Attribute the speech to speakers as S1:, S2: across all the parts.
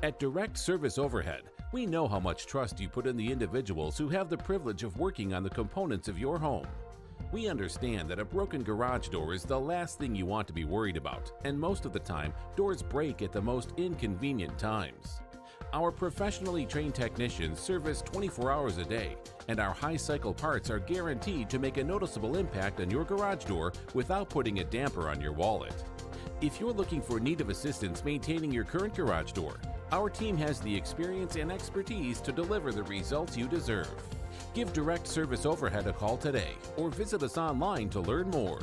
S1: At Direct Service Overhead, we know how much trust you put in the individuals who have the privilege of working on the components of your home. We understand that a broken garage door is the last thing you want to be worried about, and most of the time, doors break at the most inconvenient times. Our professionally trained technicians service 24 hours a day, and our high-cycle parts are guaranteed to make a noticeable impact on your garage door without putting a damper on your wallet. If you're looking for need of assistance maintaining your current garage door, our team has the experience and expertise to deliver the results you deserve. Give Direct Service Overhead a call today or visit us online to learn more.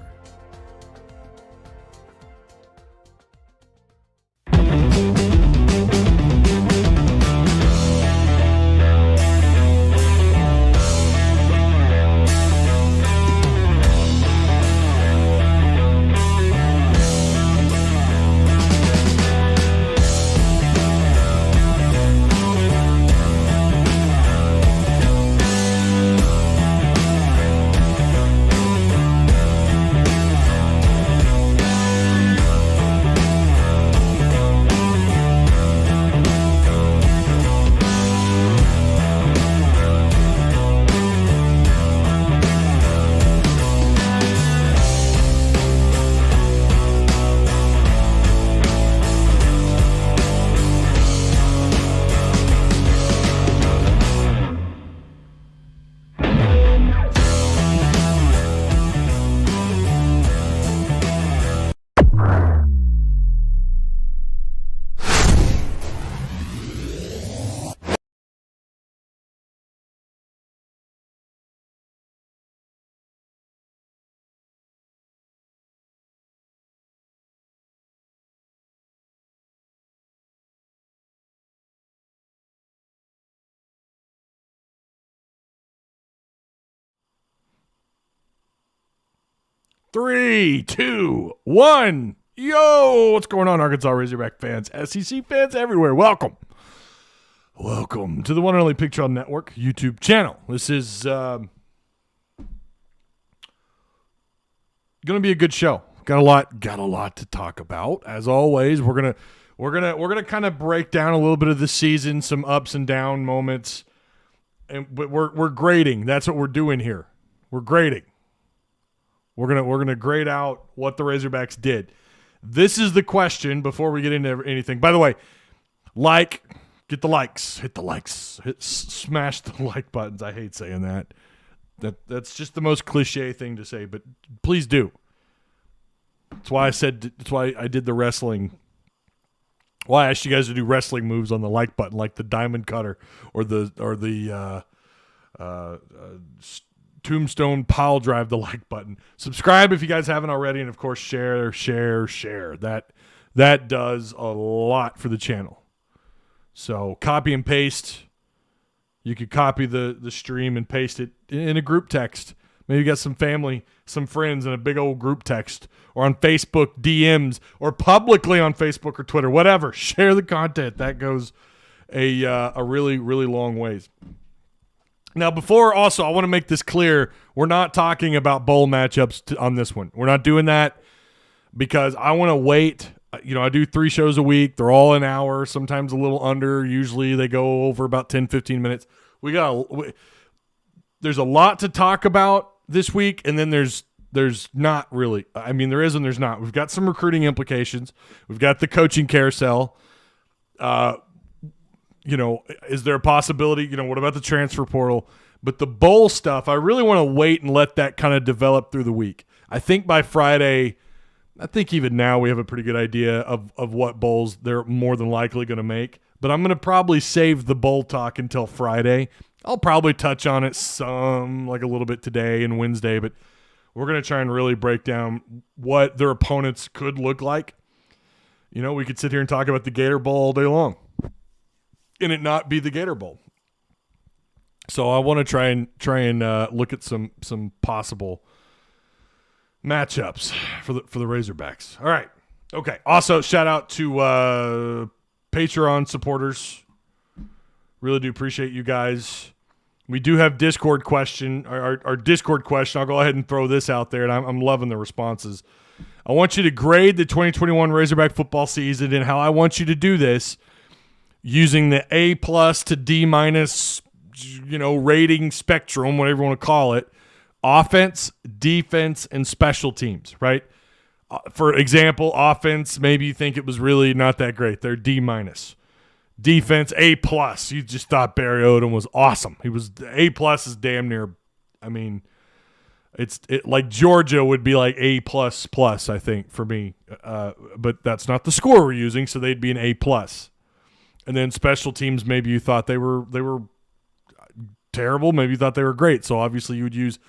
S2: Three, two, one. Yo, what's going on, Arkansas Razorback fans, SEC fans everywhere? Welcome to the one and only Pig Trail Network YouTube channel. This is going to be a good show. Got a lot to talk about. As always, we're gonna kind of break down a little bit of the season, some ups and down moments, but we're grading. That's what we're doing here. We're grading. We're gonna grade out what the Razorbacks did. This is the question before we get into anything. By the way, get the likes, hit the likes, smash the like buttons. I hate saying that. That's just the most cliche thing to say, but please do. That's why I did the wrestling. Why I asked you guys to do wrestling moves on the like button, like the diamond cutter or the tombstone pile drive, the like button. Subscribe if you guys haven't already, and of course share. That does a lot for the channel. So copy and paste. You could copy the stream and paste it in a group text. Maybe you got some family, some friends in a big old group text, or on Facebook DMs, or publicly on Facebook or Twitter, whatever. Share the content. That goes a really, really long ways. Now, I want to make this clear. We're not talking about bowl matchups on this one. We're not doing that because I want to wait. I do 3 shows a week. They're all an hour, sometimes a little under. Usually they go over about 10, 15 minutes. There's a lot to talk about this week, and then there's not really. I mean, there is and there's not. We've got some recruiting implications. We've got the coaching carousel. Is there a possibility? What about the transfer portal? But the bowl stuff, I really want to wait and let that kind of develop through the week. I think by Friday, even now we have a pretty good idea of what bowls they're more than likely going to make. But I'm going to probably save the bowl talk until Friday. I'll probably touch on it like a little bit today and Wednesday, but we're going to try and really break down what their opponents could look like. We could sit here and talk about the Gator Bowl all day long and it not be the Gator Bowl. So I want to try and look at some possible matchups for the Razorbacks. All right. Okay. Also, shout out to Patreon supporters. Really do appreciate you guys. We do have Discord question. Our Discord question. I'll go ahead and throw this out there, and I'm loving the responses. I want you to grade the 2021 Razorback football season, and how I want you to do this. using the A+ to D-, rating spectrum, whatever you want to call it, offense, defense, and special teams, right? For example, offense, maybe you think it was really not that great. They're D-. Defense, A+. You just thought Barry Odom was awesome. He was A+ is damn near, I mean, it's like Georgia would be like A++, I think, for me. But that's not the score we're using, so they'd be an A+. And then special teams, maybe you thought they were terrible. Maybe you thought they were great. So obviously you would use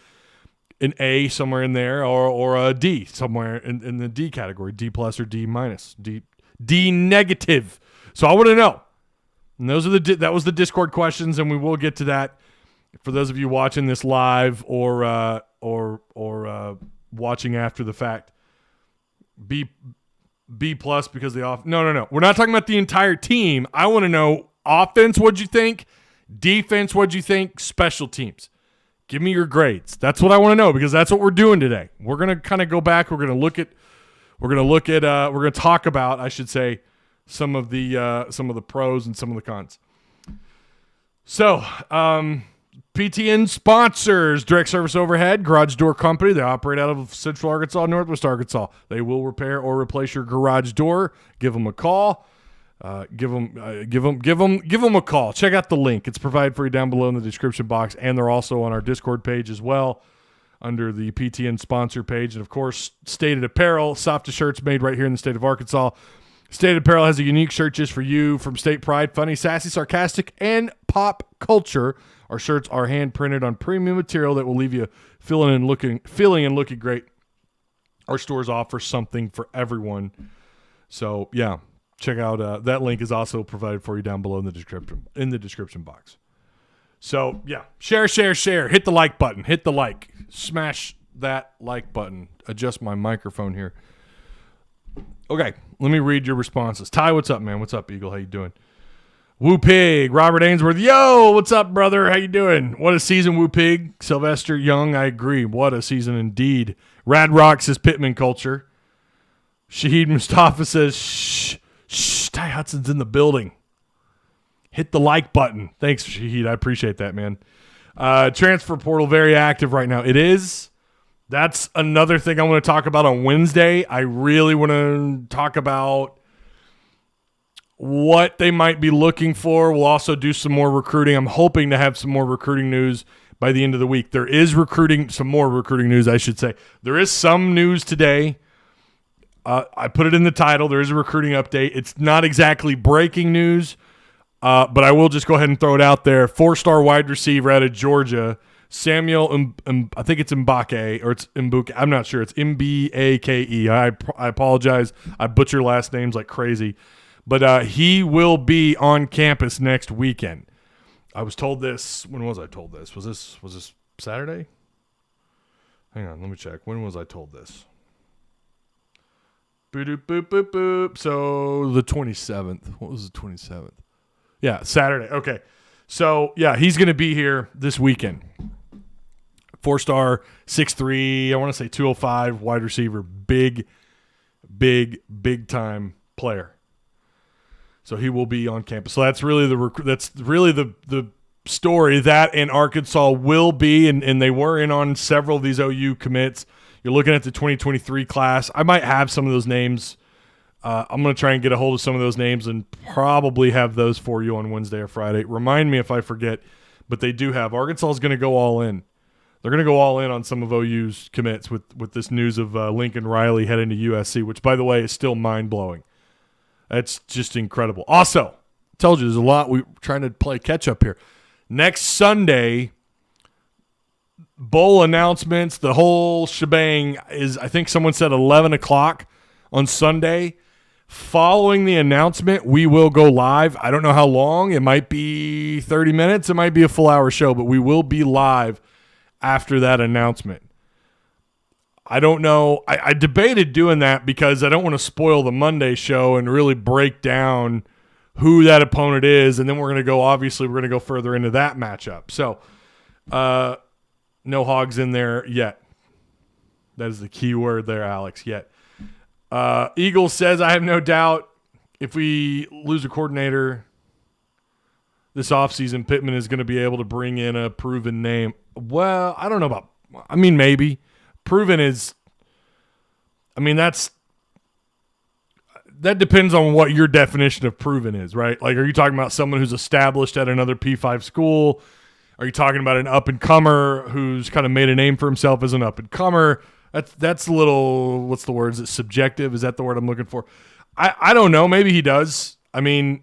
S2: an A somewhere in there or a D somewhere in the D category, D+ or D-, D negative. So I want to know. And that was the Discord questions, and we will get to that for those of you watching this live or watching after the fact. B+ because they off. No. We're not talking about the entire team. I want to know offense. What'd you think? Defense. What'd you think? Special teams. Give me your grades. That's what I want to know because that's what we're doing today. We're gonna kind of go back. We're gonna talk about, I should say, some of the pros and some of the cons. So, PTN sponsors Direct Service Overhead, Garage Door Company. They operate out of Central Arkansas, Northwest Arkansas. They will repair or replace your garage door. Give them a call. Give them a call. Check out the link. It's provided for you down below in the description box, and they're also on our Discord page as well under the PTN sponsor page. And of course, Stated Apparel, softest shirts made right here in the state of Arkansas. Stated Apparel has a unique shirt just for you from State Pride. Funny, sassy, sarcastic, and pop culture. Our shirts are hand printed on premium material that will leave you feeling and looking great. Our stores offer something for everyone. So yeah, check out that link is also provided for you down below in the description box. So yeah, share. Hit the like button. Hit the like. Smash that like button. Adjust my microphone here. Okay, let me read your responses. Ty, what's up, man? What's up, Eagle? How you doing? Woo Pig, Robert Ainsworth. Yo, what's up, brother? How you doing? What a season, Woo Pig. Sylvester Young, I agree. What a season indeed. Rad Rock says Pittman culture. Shahid Mustafa says, shh, Ty Hudson's in the building. Hit the like button. Thanks, Shahid. I appreciate that, man. Transfer portal very active right now. It is. That's another thing I want to talk about on Wednesday. I really want to talk about what they might be looking for. We'll also do some more recruiting. I'm hoping to have some more recruiting news by the end of the week. There is some more recruiting news, I should say. There is some news today. I put it in the title. There is a recruiting update. It's not exactly breaking news, but I will just go ahead and throw it out there. 4-star wide receiver out of Georgia, Samuel, I think it's Mbake, or it's Mbuke. I'm not sure. It's Mbake. I apologize. I butcher last names like crazy. But he will be on campus next weekend. I was told this. When was I told this? Was this Saturday? Hang on. Let me check. When was I told this? Boop, boop, boop, boop. So the 27th. What was the 27th? Yeah, Saturday. Okay. So, yeah, he's going to be here this weekend. 4-star, 6'3", I want to say 205, wide receiver, big time player. So he will be on campus. So that's really the story. That and Arkansas will be, and they were in on several of these OU commits. You're looking at the 2023 class. I might have some of those names. I'm going to try and get a hold of some of those names and probably have those for you on Wednesday or Friday. Remind me if I forget, but they do have. Arkansas is going to go all in. They're going to go all in on some of OU's commits with this news of Lincoln Riley heading to USC, which, by the way, is still mind-blowing. That's just incredible. Also, I told you there's a lot. We're trying to play catch-up here. Next Sunday, bowl announcements, the whole shebang is, I think someone said 11 o'clock on Sunday. Following the announcement, we will go live. I don't know how long. It might be 30 minutes. It might be a full-hour show, but we will be live after that announcement. I don't know. I debated doing that because I don't want to spoil the Monday show and really break down who that opponent is, and then we're going to go further into that matchup. So, no Hogs in there yet. That is the key word there, Alex, yet. Eagle says, I have no doubt if we lose a coordinator, this offseason Pittman is going to be able to bring in a proven name. Well, I don't know about – I mean, maybe. Proven is – I mean, that depends on what your definition of proven is, right? Like, are you talking about someone who's established at another P5 school? Are you talking about an up-and-comer who's kind of made a name for himself as an up-and-comer? That's a little – what's the word? Is it subjective? Is that the word I'm looking for? I don't know. Maybe he does. I mean,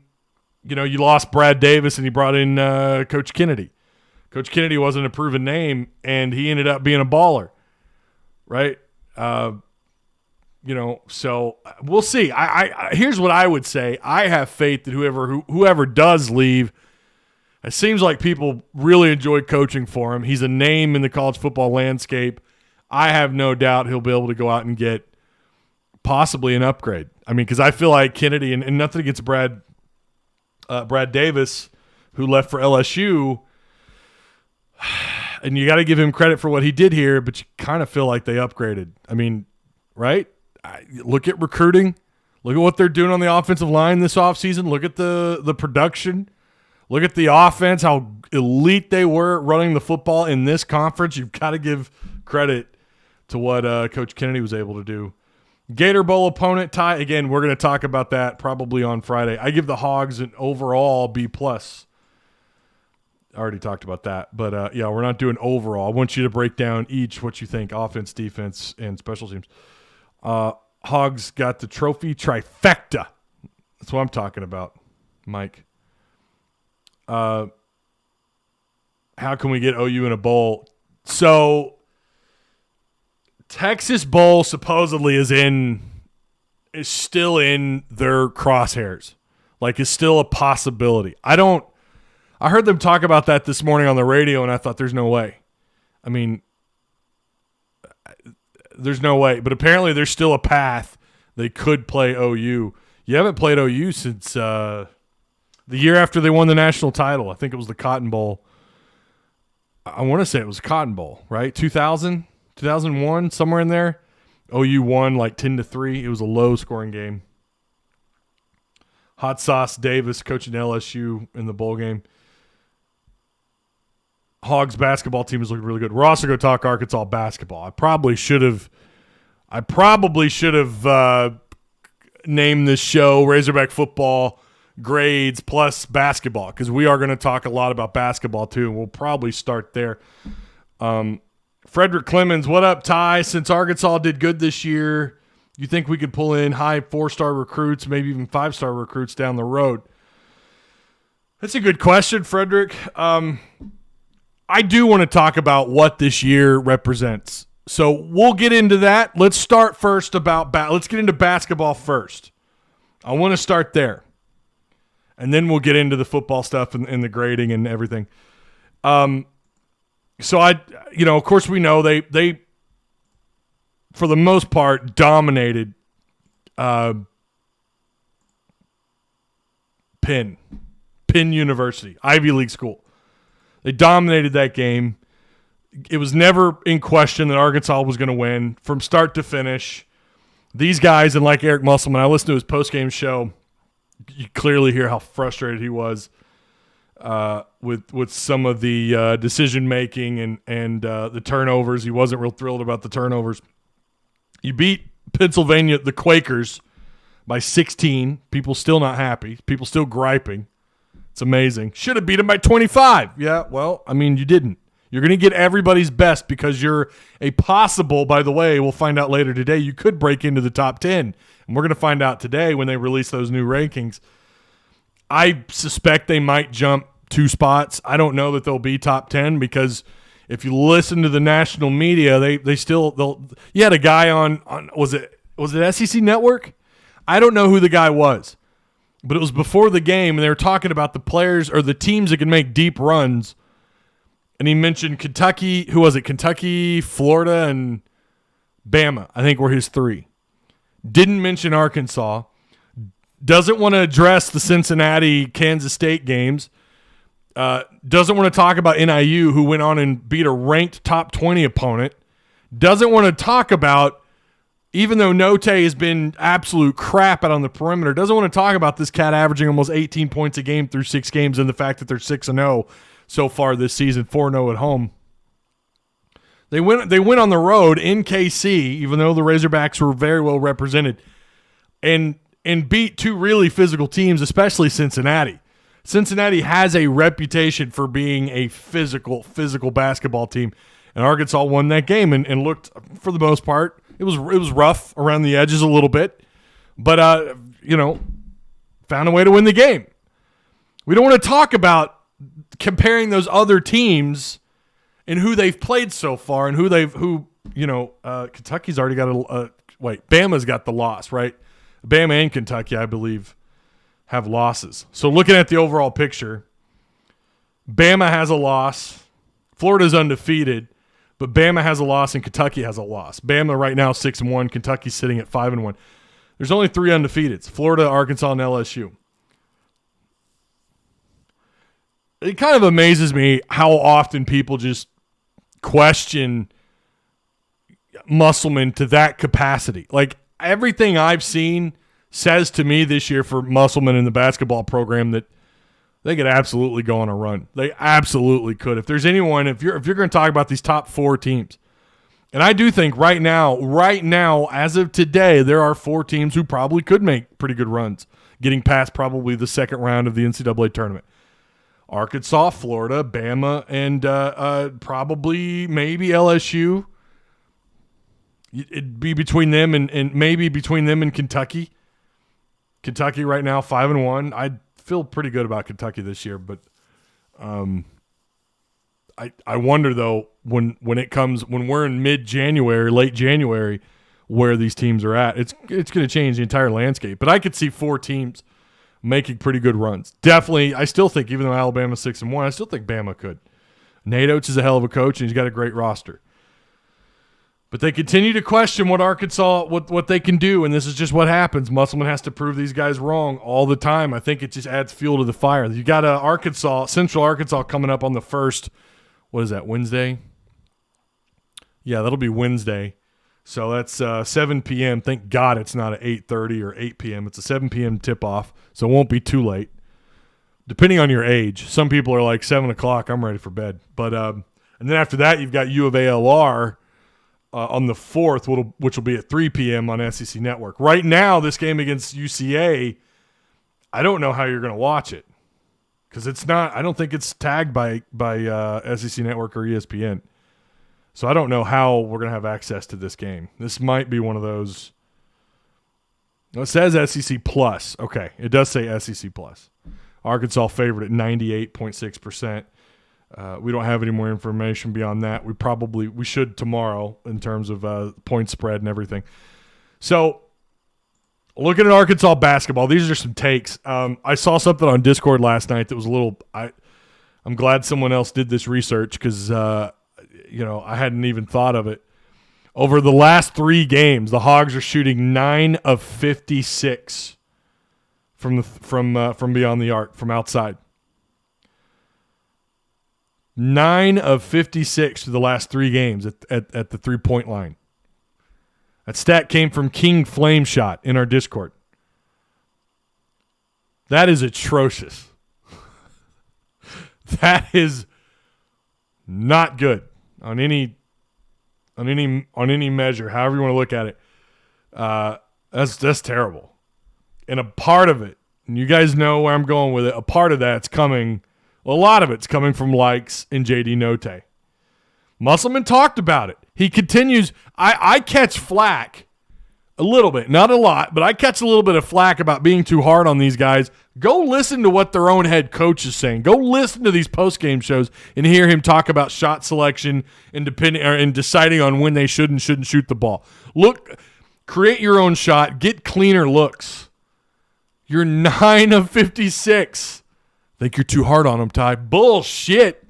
S2: you lost Brad Davis and you brought in Coach Kennedy. Coach Kennedy wasn't a proven name, and he ended up being a baller, right? So we'll see. Here's what I would say. I have faith that whoever does leave, it seems like people really enjoy coaching for him. He's a name in the college football landscape. I have no doubt he'll be able to go out and get possibly an upgrade. I mean, because I feel like Kennedy, and nothing against Brad Davis, who left for LSU, and you got to give him credit for what he did here, but you kind of feel like they upgraded. I mean, right? Look at recruiting. Look at what they're doing on the offensive line this offseason. Look at the production. Look at the offense, how elite they were running the football in this conference. You've got to give credit to what Coach Kennedy was able to do. Gator Bowl opponent, Ty. Again, we're going to talk about that probably on Friday. I give the Hogs an overall B+. I already talked about that. But, we're not doing overall. I want you to break down each what you think, offense, defense, and special teams. Hogs got the trophy trifecta. That's what I'm talking about, Mike. How can we get OU in a bowl? So Texas Bowl supposedly is still in their crosshairs. Like, is still a possibility. I heard them talk about that this morning on the radio, and I thought there's no way. I mean, there's no way. But apparently there's still a path they could play OU. You haven't played OU since the year after they won the national title. I think it was the Cotton Bowl. I want to say it was Cotton Bowl, right? 2000, 2001, somewhere in there. OU won like 10-3. It was a low-scoring game. Hot Sauce Davis coaching LSU in the bowl game. Hogs basketball team is looking really good. We're also going to talk Arkansas basketball. I probably should have named this show Razorback football grades plus basketball, because we are going to talk a lot about basketball too, and we'll probably start there. Frederick Clemens, what up, Ty? Since Arkansas did good this year, you think we could pull in high 4-star recruits, maybe even 5-star recruits down the road? That's a good question, Frederick. I do want to talk about what this year represents. So we'll get into that. Let's start first let's get into basketball first. I want to start there. And then we'll get into the football stuff and the grading and everything. So of course we know they for the most part dominated Penn University, Ivy League school. They dominated that game. It was never in question that Arkansas was going to win from start to finish. These guys, and like Eric Musselman, I listened to his postgame show. You clearly hear how frustrated he was with some of the decision making and the turnovers. He wasn't real thrilled about the turnovers. You beat Pennsylvania, the Quakers, by 16. People still not happy. People still griping. It's amazing. Should have beat them by 25. Yeah, well, I mean, you didn't. You're going to get everybody's best because you're a possible, by the way, we'll find out later today, you could break into the top 10. And we're going to find out today when they release those new rankings. I suspect they might jump 2 spots. I don't know that they'll be top 10 because if you listen to the national media, you had a guy on was it SEC Network? I don't know who the guy was, but it was before the game and they were talking about the players or the teams that can make deep runs. And he mentioned Kentucky. Who was it? Kentucky, Florida, and Bama, I think, were his 3. Didn't mention Arkansas. Doesn't want to address the Cincinnati, Kansas State games. Doesn't want to talk about NIU, who went on and beat a ranked top 20 opponent. Doesn't want to talk about even though Note has been absolute crap out on the perimeter, doesn't want to talk about this cat averaging almost 18 points a game through 6 games and the fact that they're 6-0 so far this season, 4-0 at home. They went on the road in KC, even though the Razorbacks were very well represented, and beat 2 really physical teams, especially Cincinnati. Cincinnati has a reputation for being a physical basketball team, and Arkansas won that game and looked, for the most part, it was rough around the edges a little bit, but found a way to win the game. We don't want to talk about comparing those other teams and who they've played so far and Kentucky's already got Bama's got the loss, right? Bama and Kentucky, I believe, have losses. So looking at the overall picture, Bama has a loss, Florida's undefeated, but Bama has a loss and Kentucky has a loss. Bama right now 6-1, Kentucky's sitting at 5-1. There's only 3 undefeateds: Florida, Arkansas, and LSU. It kind of amazes me how often people just question Musselman to that capacity. Like, everything I've seen says to me this year for Musselman in the basketball program that they could absolutely go on a run. They absolutely could. If there's anyone, if you're going to talk about these top 4 teams, and I do think right now, as of today, there are 4 teams who probably could make pretty good runs, getting past probably the second round of the NCAA tournament. Arkansas, Florida, Bama, and probably maybe LSU. It'd be between them and maybe between them and Kentucky. Kentucky right now 5-1. I feel pretty good about Kentucky this year, but I wonder though when we're in mid-January, late January, where these teams are at. It's going to change the entire landscape. But I could see 4 teams making pretty good runs. Definitely, I still think, even though Alabama's 6-1, I still think Bama could. Nate Oates is a hell of a coach, and he's got a great roster. But they continue to question what Arkansas, what they can do, and this is just what happens. Musselman has to prove these guys wrong all the time. I think it just adds fuel to the fire. You got Central Arkansas coming up on the 1st. What is that, Wednesday? Yeah, that'll be Wednesday. So that's 7 p.m. Thank God it's not at 8:30 or 8 p.m. It's a 7 p.m. tip-off, so it won't be too late. Depending on your age. Some people are like 7 o'clock, I'm ready for bed. But and then after that, you've got U of ALR on the 4th, which will be at 3 p.m. on SEC Network. Right now, this game against UCA, I don't know how you're going to watch it because it's not. I don't think it's tagged by SEC Network or ESPN. So I don't know how we're going to have access to this game. This might be one of those. It says SEC Plus. Okay, it does say SEC Plus. Arkansas favored at 98.6%. We don't have any more information beyond that. We should tomorrow in terms of point spread and everything. So looking at Arkansas basketball, these are some takes. I saw something on Discord last night that was a little I'm glad someone else did this research because I hadn't even thought of it. Over the last 3 games, the Hogs are shooting 9 of 56 from beyond the arc, from outside. 9 of 56 to the last 3 games at the 3-point line. That stat came from King Flame Shot in our Discord. That is atrocious. That is not good on any measure, however you want to look at it. That's terrible. And a part of it, and you guys know where I'm going with it, a part of that's coming. Well, a lot of it's coming from likes in JD Note. Musselman talked about it. He continues. I catch flack a little bit, not a lot, but I catch a little bit of flack about being too hard on these guys. Go listen to what their own head coach is saying. Go listen to these post-game shows and hear him talk about shot selection and deciding on when they should and shouldn't shoot the ball. Look, create your own shot. Get cleaner looks. You're 9 of 56. Think you're too hard on them, Ty. Bullshit.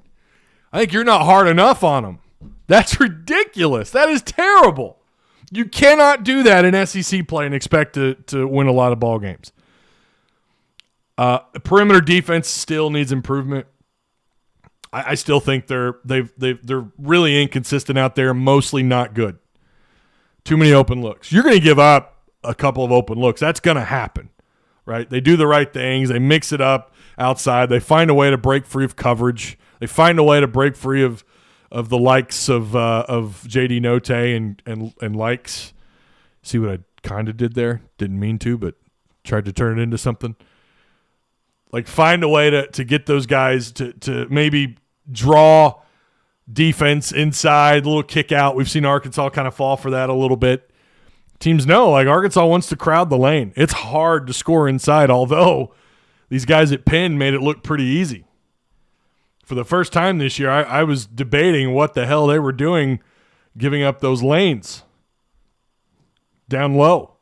S2: I think you're not hard enough on them. That's ridiculous. That is terrible. You cannot do that in SEC play and expect to win a lot of ball games. Perimeter defense still needs improvement. I still think they're really inconsistent out there, mostly not good. Too many open looks. You're going to give up a couple of open looks. That's going to happen, right? They do the right things. They mix it up outside. They find a way to break free of coverage. They find a way to break free of the likes of J.D. Note and likes. See what I kind of did there? Didn't mean to, but tried to turn it into something. Like find a way to get those guys to maybe draw defense inside, a little kick out. We've seen Arkansas kind of fall for that a little bit. Teams know, like Arkansas wants to crowd the lane. It's hard to score inside, although these guys at Penn made it look pretty easy. For the first time this year, I was debating what the hell they were doing giving up those lanes down low.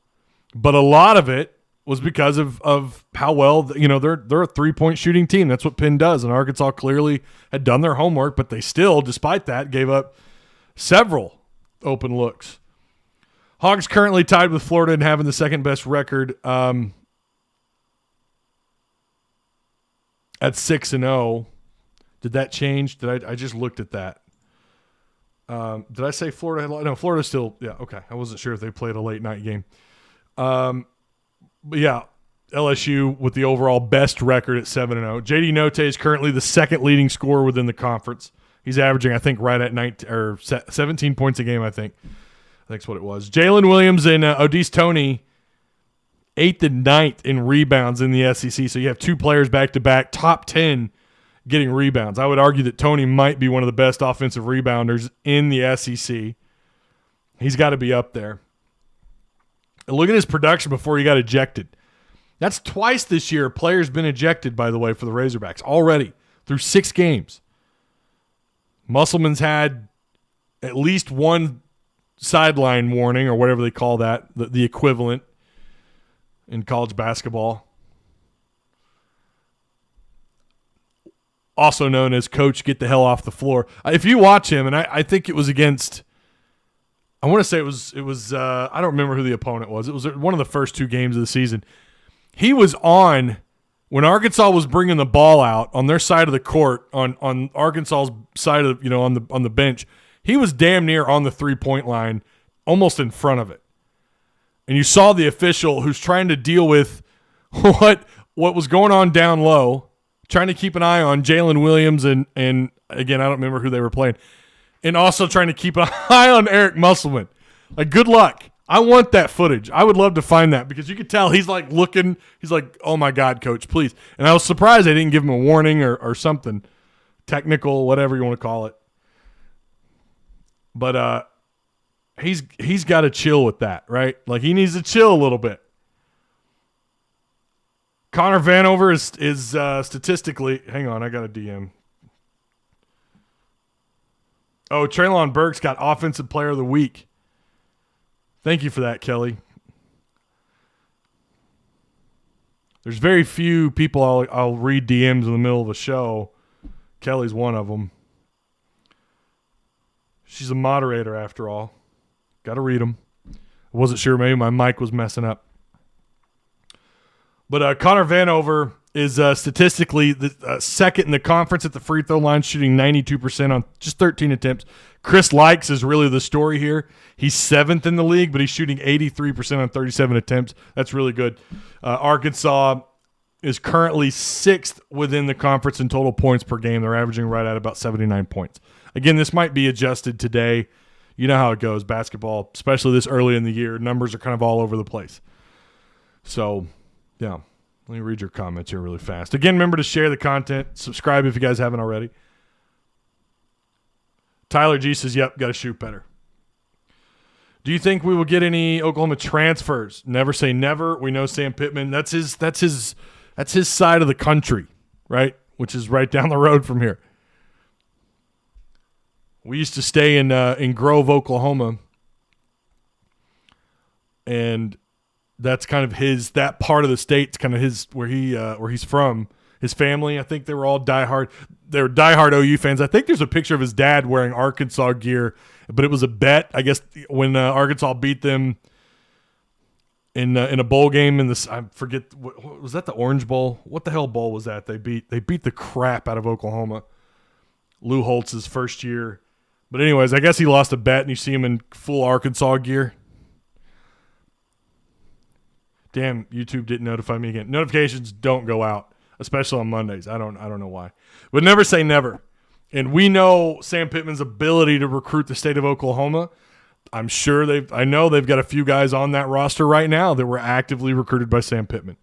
S2: But a lot of it was because of how well, they're a three-point shooting team. That's what Penn does, and Arkansas clearly had done their homework, but they still, despite that, gave up several open looks. Hogs currently tied with Florida and having the second-best record at 6-0. Did that change? I just looked at that. Did I say Florida? No, Florida still. Yeah, okay. I wasn't sure if they played a late-night game. But yeah, LSU with the overall best record at 7-0. J.D. Note is currently the second leading scorer within the conference. He's averaging, I think, right at 17 points a game, I think. That's what it was. Jalen Williams and Odise Toney, 8th and 9th in rebounds in the SEC. So you have two players back-to-back, top 10 getting rebounds. I would argue that Toney might be one of the best offensive rebounders in the SEC. He's got to be up there. And look at his production before he got ejected. That's twice this year a player's been ejected, by the way, for the Razorbacks already through 6 games. Musselman's had at least one sideline warning or whatever they call that, the equivalent in college basketball. Also known as Coach Get the Hell Off the Floor. If you watch him, and I think it was against, I want to say it was I don't remember who the opponent was. It was one of the first 2 games of the season. He was on when Arkansas was bringing the ball out on their side of the court, on Arkansas's side of on the bench. He was damn near on the 3-point line, almost in front of it. And you saw the official who's trying to deal with what was going on down low, trying to keep an eye on Jalen Williams and again, I don't remember who they were playing, and also trying to keep an eye on Eric Musselman. Like, good luck. I want that footage. I would love to find that because you could tell he's like looking. He's like, oh, my God, Coach, please. And I was surprised they didn't give him a warning or something, technical, whatever you want to call it. But he's got to chill with that, right? Like, he needs to chill a little bit. Connor Vanover is statistically – hang on, I got a DM. Oh, Treylon Burks got Offensive Player of the Week. Thank you for that, Kelly. There's very few people I'll read DMs in the middle of a show. Kelly's one of them. She's a moderator, after all. Got to read them. I wasn't sure. Maybe my mic was messing up. But Connor Vanover is statistically the second in the conference at the free throw line, shooting 92% on just 13 attempts. Chris Likes is really the story here. He's 7th in the league, but he's shooting 83% on 37 attempts. That's really good. Arkansas is currently 6th within the conference in total points per game. They're averaging right at about 79 points. Again, this might be adjusted today. You know how it goes, basketball, especially this early in the year. Numbers are kind of all over the place. So, yeah. Let me read your comments here really fast. Again, remember to share the content. Subscribe if you guys haven't already. Tyler G says, yep, got to shoot better. Do you think we will get any Oklahoma transfers? Never say never. We know Sam Pittman. That's his side of the country, right? Which is right down the road from here. We used to stay in Grove, Oklahoma, and that's kind of that part of the state's kind of where he's from. His family, I think they were all diehard OU fans. I think there's a picture of his dad wearing Arkansas gear, but it was a bet, I guess, when Arkansas beat them in a bowl game I forget, what was that, the Orange Bowl? What the hell bowl was that? They beat the crap out of Oklahoma. Lou Holtz's first year. But anyways, I guess he lost a bet, and you see him in full Arkansas gear. Damn, YouTube didn't notify me again. Notifications don't go out, especially on Mondays. I don't know why. But never say never. And we know Sam Pittman's ability to recruit the state of Oklahoma. I know they've got a few guys on that roster right now that were actively recruited by Sam Pittman.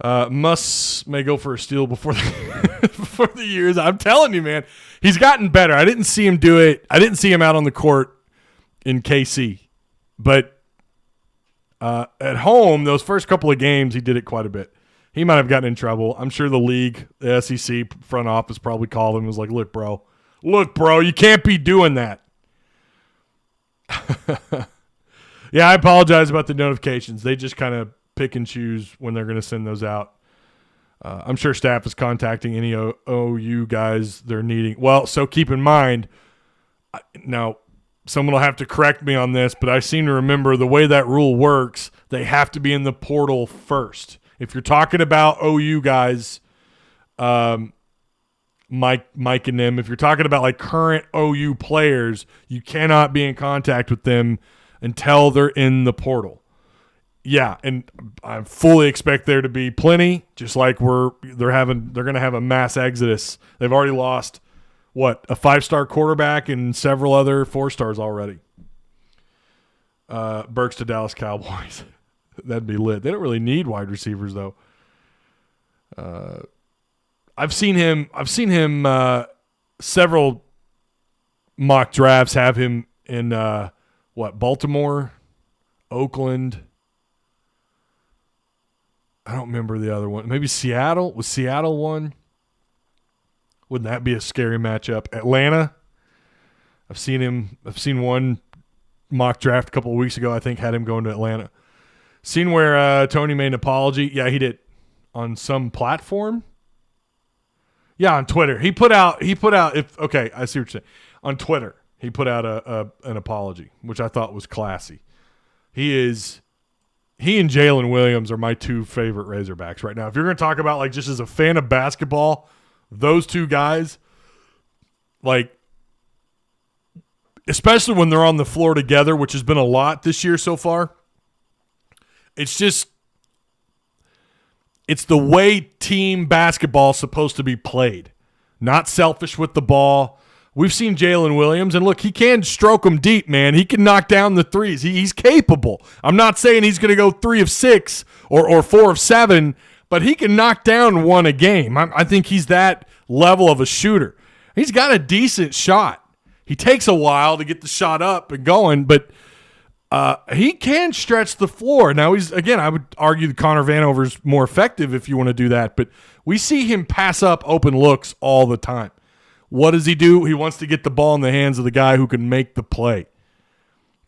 S2: Muss may go for a steal before the years. I'm telling you, man, he's gotten better. I didn't see him do it. I didn't see him out on the court in KC, but at home, those first couple of games, he did it quite a bit. He might have gotten in trouble. I'm sure the league, the SEC front office probably called him and was like, look, bro, you can't be doing that. Yeah, I apologize about the notifications. They just kind of pick and choose when they're going to send those out. I'm sure staff is contacting any OU guys they're needing. Well, so keep in mind, now someone will have to correct me on this, but I seem to remember the way that rule works, they have to be in the portal first. If you're talking about OU guys, Mike and them, if you're talking about like current OU players, you cannot be in contact with them until they're in the portal. Yeah, and I fully expect there to be plenty, just like they're going to have a mass exodus. They've already lost a 5-star quarterback and several other 4-stars already. Burks to Dallas Cowboys. That'd be lit. They don't really need wide receivers though. I've seen him several mock drafts have him in Baltimore, Oakland. I don't remember the other one. Maybe Seattle. Was Seattle one? Wouldn't that be a scary matchup? Atlanta. I've seen one mock draft a couple of weeks ago. I think had him going to Atlanta. Seen where Tony made an apology. Yeah, he did on some platform. Yeah, on Twitter. I see what you're saying. On Twitter, he put out an apology, which I thought was classy. He and Jalen Williams are my two favorite Razorbacks right now. If you're going to talk about like just as a fan of basketball, those two guys, like especially when they're on the floor together, which has been a lot this year so far. It's the way team basketball is supposed to be played. Not selfish with the ball. We've seen Jalen Williams, and look, he can stroke them deep, man. He can knock down the threes. He's capable. I'm not saying he's going to go 3 of 6 or 4 of 7, but he can knock down one a game. I think he's that level of a shooter. He's got a decent shot. He takes a while to get the shot up and going, but he can stretch the floor. Now, I would argue that Connor Vanover's more effective if you want to do that, but we see him pass up open looks all the time. What does he do? He wants to get the ball in the hands of the guy who can make the play.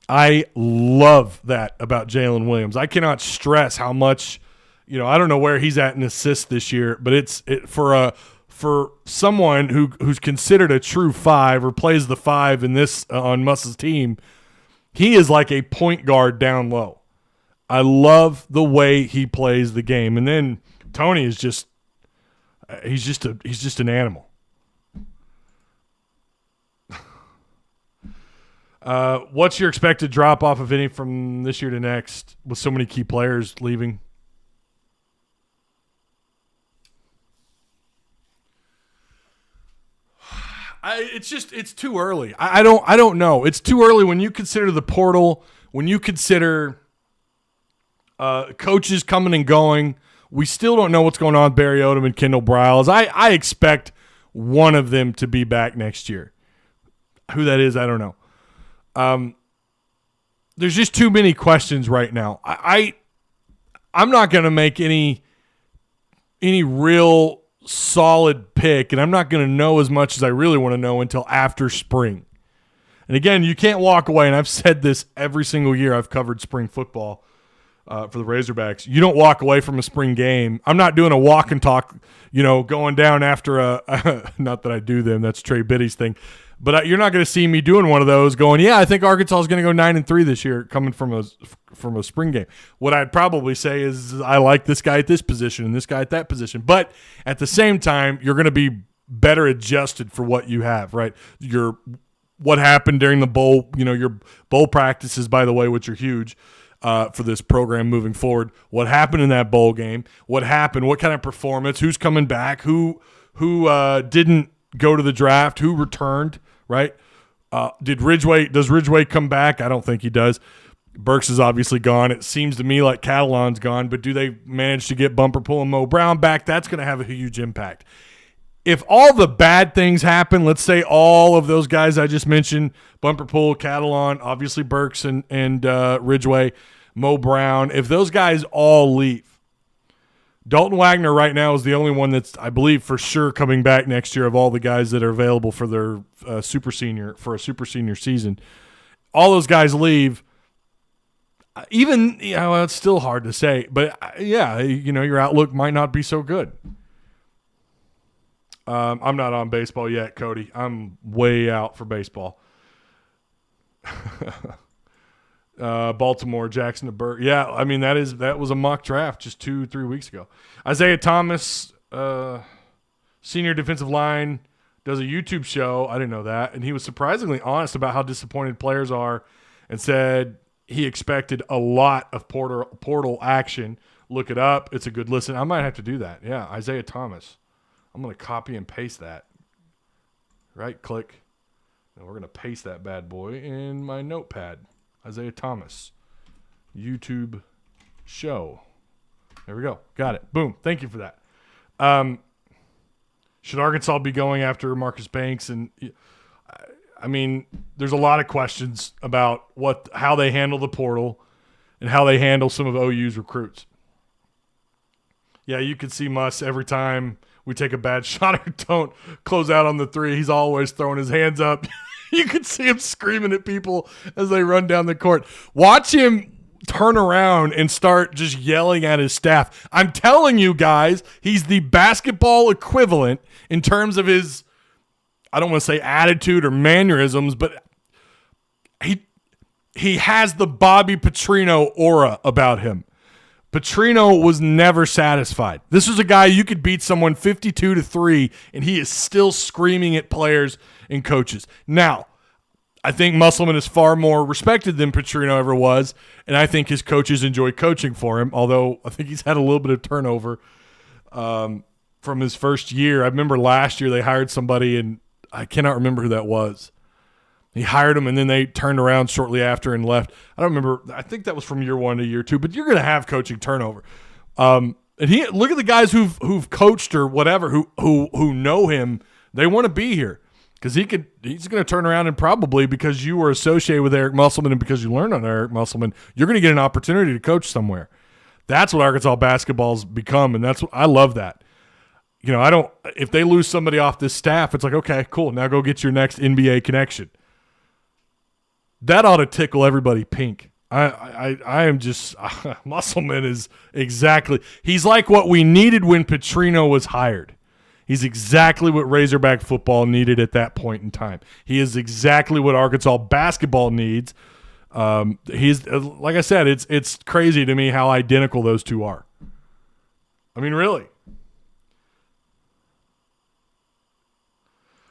S2: I love that about Jalen Williams. I cannot stress how much, I don't know where he's at in assists this year, but for someone who's considered a true 5 or plays the 5 in this on Muss's team, he is like a point guard down low. I love the way he plays the game. And then Tony is he's just an animal. What's your expected drop off, if any, from this year to next with so many key players leaving? It's too early. I don't know. It's too early when you consider the portal, when you consider coaches coming and going. We still don't know what's going on with Barry Odom and Kendall Briles. I expect one of them to be back next year. Who that is, I don't know. There's just too many questions right now. I'm not going to make any real solid pick, and I'm not going to know as much as I really want to know until after spring. And again, you can't walk away, and I've said this every single year I've covered spring football for the Razorbacks. You don't walk away from a spring game. I'm not doing a walk and talk, going down after not that I do them, that's Trey Biddy's thing. But you're not going to see me doing one of those going, yeah, I think Arkansas is going to go 9-3 this year coming from a spring game. What I'd probably say is I like this guy at this position and this guy at that position. But at the same time, you're going to be better adjusted for what you have, right? What happened during the bowl, your bowl practices, by the way, which are huge. for this program moving forward. What happened in that bowl game? What happened? What kind of performance? Who's coming back? Who didn't go to the draft? Who returned? Right? Does Ridgeway come back? I don't think he does. Burks is obviously gone. It seems to me like Catalan's gone, but do they manage to get Bumper Pool and Mo Brown back? That's going to have a huge impact. If all the bad things happen, let's say all of those guys I just mentioned, Bumper Pool, Catalan, obviously Burks and Ridgeway, Mo Brown, if those guys all leave, Dalton Wagner right now is the only one that's, I believe, for sure coming back next year of all the guys that are available for their super senior season. All those guys leave. Even, it's still hard to say, but your outlook might not be so good. I'm not on baseball yet, Cody. I'm way out for baseball. Baltimore, Jackson to Burke. Yeah, I mean, that was a mock draft just 2-3 weeks ago. Isaiah Thomas, senior defensive line, does a YouTube show. I didn't know that. And he was surprisingly honest about how disappointed players are and said he expected a lot of portal action. Look it up. It's a good listen. I might have to do that. Yeah, Isaiah Thomas. I'm going to copy and paste that. Right click. And we're going to paste that bad boy in my notepad. Isaiah Thomas. YouTube show. There we go. Got it. Boom. Thank you for that. Should Arkansas be going after Marcus Banks? And I mean, there's a lot of questions about how they handle the portal and how they handle some of OU's recruits. Yeah, you could see Muss every time we take a bad shot or don't close out on the three. He's always throwing his hands up. You could see him screaming at people as they run down the court. Watch him turn around and start just yelling at his staff. I'm telling you guys, he's the basketball equivalent in terms of his, I don't want to say attitude or mannerisms, but he has the Bobby Petrino aura about him. Petrino was never satisfied. This was a guy you could beat someone 52-3, and he is still screaming at players and coaches. Now, I think Musselman is far more respected than Petrino ever was, and I think his coaches enjoy coaching for him, although I think he's had a little bit of turnover from his first year. I remember last year they hired somebody, and I cannot remember who that was. He hired him, and then they turned around shortly after and left. I don't remember. I think that was from year 1 to year 2, but you're going to have coaching turnover. And look at the guys who've coached or whatever who know him. They want to be here because he's going to turn around and probably because you were associated with Eric Musselman and because you learned on Eric Musselman, you're going to get an opportunity to coach somewhere. That's what Arkansas basketball's become, and I love that. If they lose somebody off this staff, it's like, okay, cool. Now go get your next NBA connection. That ought to tickle everybody pink. I am just Musselman is exactly. He's like what we needed when Petrino was hired. He's exactly what Razorback football needed at that point in time. He is exactly what Arkansas basketball needs. He's like I said, it's crazy to me how identical those two are. I mean, really.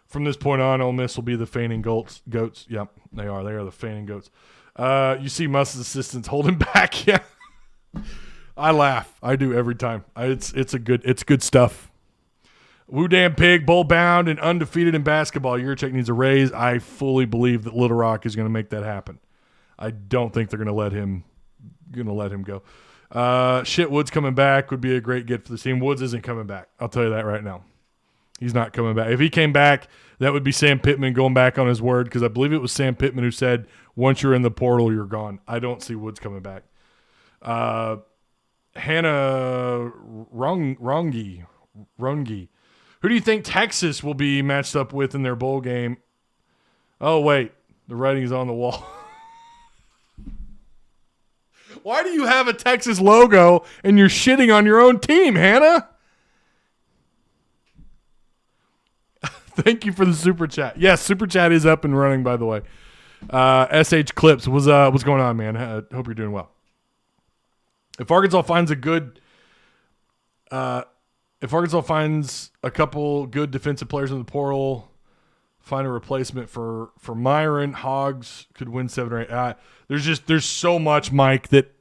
S2: From this point on, Ole Miss will be the feigning goats. Yep, they are. They are the feigning goats. You see Muss's assistants holding back. Yeah, I laugh. I do every time. It's good stuff. Woo damn pig, bowl bound and undefeated in basketball. Yurchek needs a raise. I fully believe that Little Rock is going to make that happen. I don't think they're going to let him go. Woods coming back would be a great get for the team. Woods isn't coming back. I'll tell you that right now. He's not coming back. If he came back, that would be Sam Pittman going back on his word because I believe it was Sam Pittman who said, once you're in the portal, you're gone. I don't see Woods coming back. Hannah Rongi. Who do you think Texas will be matched up with in their bowl game? Oh, wait. The writing is on the wall. Why do you have a Texas logo and you're shitting on your own team, Hannah? Thank you for the super chat. Yes, super chat is up and running, by the way. SH Clips, what's going on, man? Hope you're doing well. If Arkansas finds a couple good defensive players in the portal, find a replacement for Myron, Hawes could win 7 or 8. There's so much, Mike, that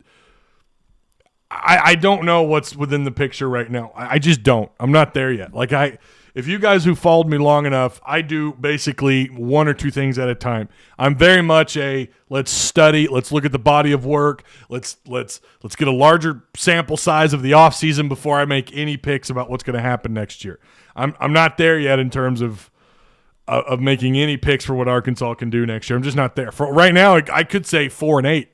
S2: I don't know what's within the picture right now. I just don't. I'm not there yet. Like if you guys who followed me long enough, I do basically one or two things at a time. I'm very much let's study, let's look at the body of work, let's get a larger sample size of the offseason before I make any picks about what's going to happen next year. I'm not there yet in terms of making any picks for what Arkansas can do next year. I'm just not there. For right now, I could say 4-8.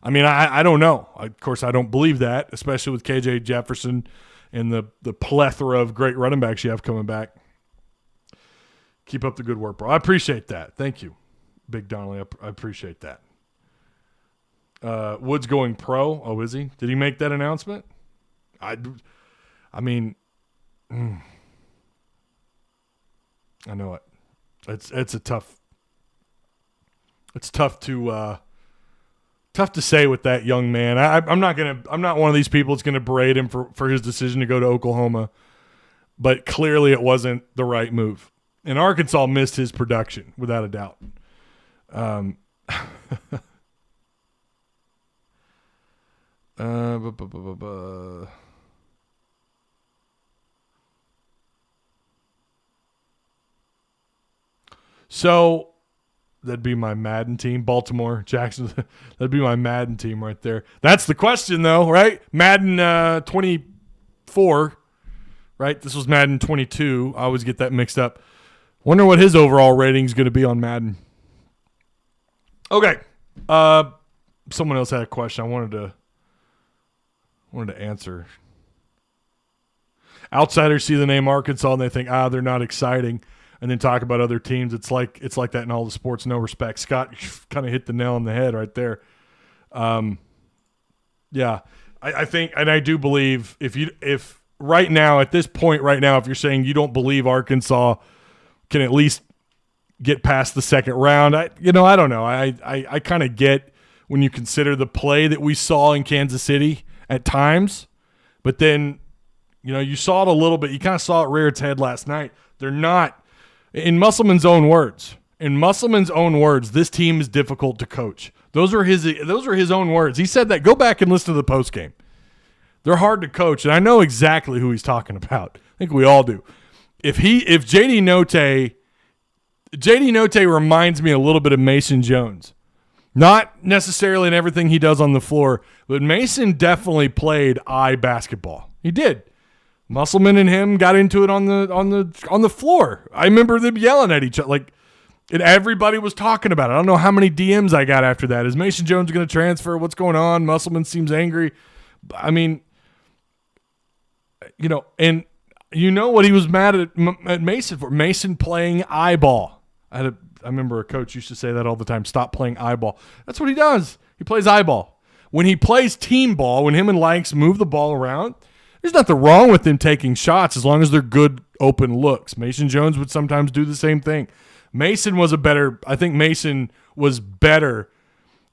S2: I mean, I don't know. Of course, I don't believe that, especially with KJ Jefferson and the plethora of great running backs you have coming back. Keep up the good work, bro. I appreciate that. Thank you, Big Donnelly. I appreciate that. Woods going pro. Oh, is he? Did he make that announcement? I mean, I know it. It's tough to say with that young man. I'm not one of these people that's gonna berate him for his decision to go to Oklahoma, but clearly it wasn't the right move. And Arkansas missed his production without a doubt. So that'd be my Madden team. Baltimore, Jackson. That'd be my Madden team right there. That's the question, though, right? Madden 24, right? This was Madden 22. I always get that mixed up. Wonder what his overall rating is going to be on Madden. Okay. Someone else had a question I wanted to answer. Outsiders see the name Arkansas and they think, they're not exciting. And then talk about other teams. It's like that in all the sports, no respect. Scott kind of hit the nail on the head right there. Yeah, I think, and I do believe if right now at this point right now, if you're saying you don't believe Arkansas can at least get past the second round, I don't know. I kind of get when you consider the play that we saw in Kansas City at times, but then you saw it a little bit. You kind of saw it rear its head last night. They're not. In Musselman's own words, this team is difficult to coach. Those are his own words. He said that. Go back and listen to the postgame. They're hard to coach, and I know exactly who he's talking about. I think we all do. If JD Note reminds me a little bit of Mason Jones. Not necessarily in everything he does on the floor, but Mason definitely played eye basketball. He did. Musselman and him got into it on the floor. I remember them yelling at each other, and everybody was talking about it. I don't know how many DMs I got after that. Is Mason Jones going to transfer? What's going on? Musselman seems angry. I mean, and what he was mad at Mason for? Mason playing eyeball. I remember a coach used to say that all the time. Stop playing eyeball. That's what he does. He plays eyeball. When he plays team ball, when him and Lanks move the ball around, there's nothing wrong with them taking shots as long as they're good open looks. Mason Jones would sometimes do the same thing. I think Mason was better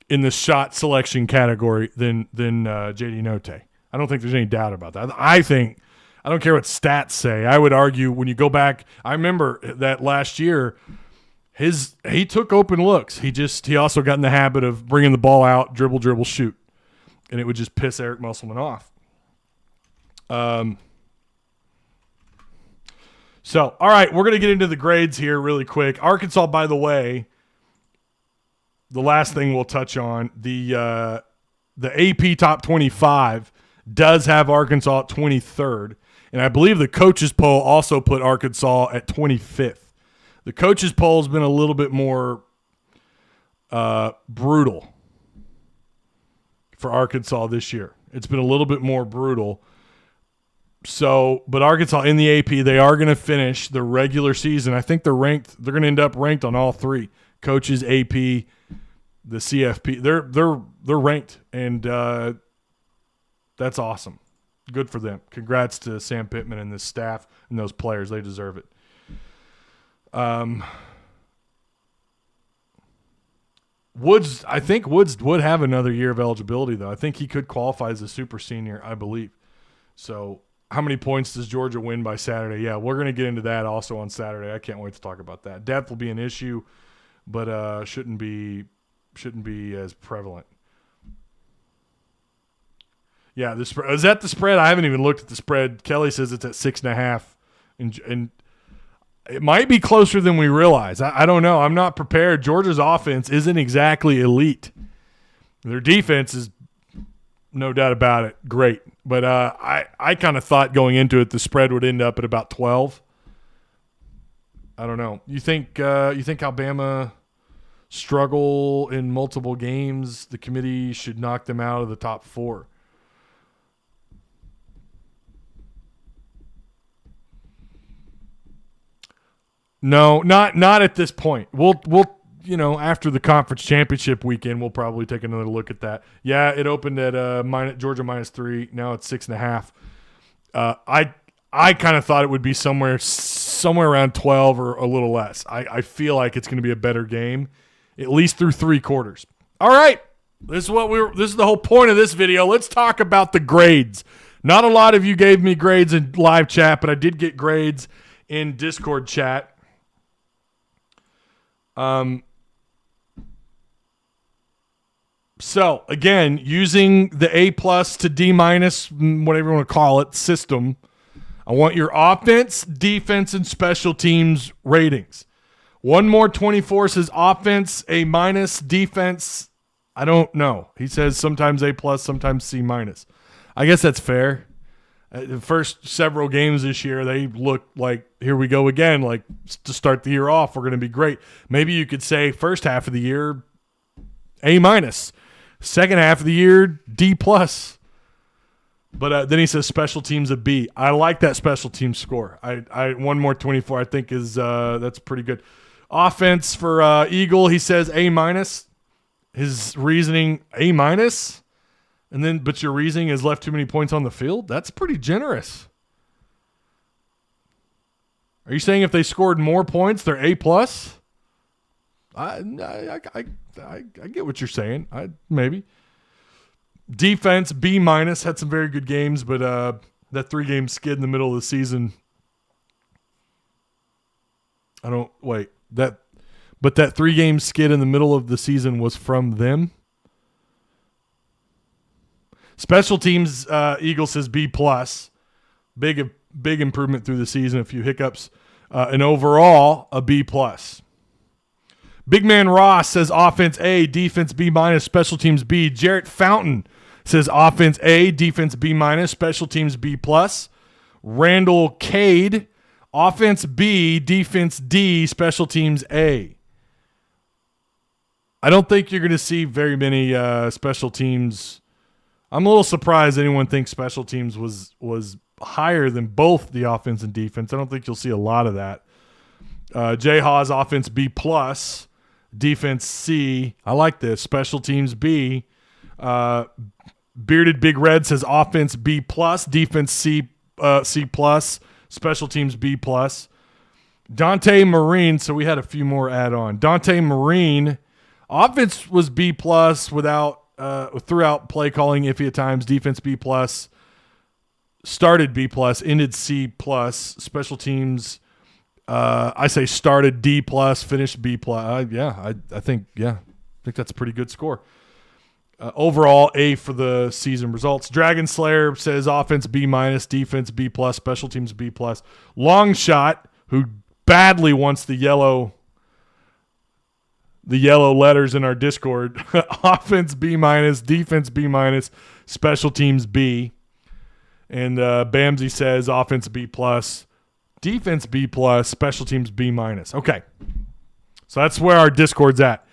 S2: in the shot selection category than JD Note. I don't think there's any doubt about that. I don't care what stats say. I would argue when you go back, I remember that last year, he took open looks. He also got in the habit of bringing the ball out, dribble, shoot, and it would just piss Eric Musselman off. So, all right, we're going to get into the grades here really quick. Arkansas, by the way, the last thing we'll touch on, the AP Top 25 does have Arkansas at 23rd, and I believe the coaches poll also put Arkansas at 25th. The coaches poll has been a little bit more brutal for Arkansas this year. It's been a little bit more brutal. So, but Arkansas in the AP, they are going to finish the regular season. I think they're ranked. They're going to end up ranked on all three: coaches, AP, the CFP. They're ranked, and that's awesome. Good for them. Congrats to Sam Pittman and the staff and those players. They deserve it. I think Woods would have another year of eligibility, though. I think he could qualify as a super senior, I believe. So, how many points does Georgia win by Saturday? Yeah, we're going to get into that also on Saturday. I can't wait to talk about that. Depth will be an issue, but shouldn't be as prevalent. Yeah, the spread is that the spread? I haven't even looked at the spread. Kelly says it's at 6.5, and it might be closer than we realize. I don't know. I'm not prepared. Georgia's offense isn't exactly elite. Their defense is, no doubt about it, great. But I kind of thought going into it the spread would end up at about 12. I don't know. You think Alabama struggle in multiple games? The committee should knock them out of the top 4. No, not at this point. We'll after the conference championship weekend, we'll probably take another look at that. Yeah, it opened at Georgia -3. Now it's 6.5. I kind of thought it would be somewhere around 12 or a little less. I feel like it's going to be a better game, at least through 3 quarters. All right, this is the whole point of this video. Let's talk about the grades. Not a lot of you gave me grades in live chat, but I did get grades in Discord chat. So again, using the A+ to D-, whatever you want to call it, system, I want your offense, defense, and special teams ratings. One more 24 says offense A-, defense, I don't know. He says sometimes A+, sometimes C-. I guess that's fair. The first several games this year, they look like, here we go again, like to start the year off, we're going to be great. Maybe you could say first half of the year, A-. Second half of the year, D+. But then he says special teams a B. I like that special team score. I one more 24 I think is that's pretty good. Offense for Eagle, he says A-. His reasoning A-. But your reasoning has left too many points on the field? That's pretty generous. Are you saying if they scored more points, they're A+? I get what you're saying. Maybe. Defense, B-, had some very good games, but that 3-game skid in the middle of the season, that 3-game skid in the middle of the season was from them. Special teams, Eagle says B+. Big improvement through the season, a few hiccups. And overall, a B+. Big Man Ross says offense A, defense B-, special teams B. Jarrett Fountain says offense A, defense B-, special teams B+. Randall Cade, offense B, defense D, special teams A. I don't think you're going to see very many special teams. I'm a little surprised anyone thinks special teams was higher than both the offense and defense. I don't think you'll see a lot of that. Jay Hawes, offense B+, defense C. I like this. Special teams B. Bearded Big Red says offense B+, defense C+, special teams B+. Dante Marine, so we had a few more add-on. Dante Marine, offense was B+ throughout play calling iffy at times. Defense B+, started B+, ended C+. Special teams, I say started D+, finished B+. I think that's a pretty good score. Overall, A for the season results. Dragon Slayer says offense B-, defense B+, special teams B+. Long Shot, who badly wants the yellow letters in our Discord. Offense B-, defense B-, special teams B. And Bamsey says offense B+, defense B+, special teams B-. Okay. So that's where our Discord's at.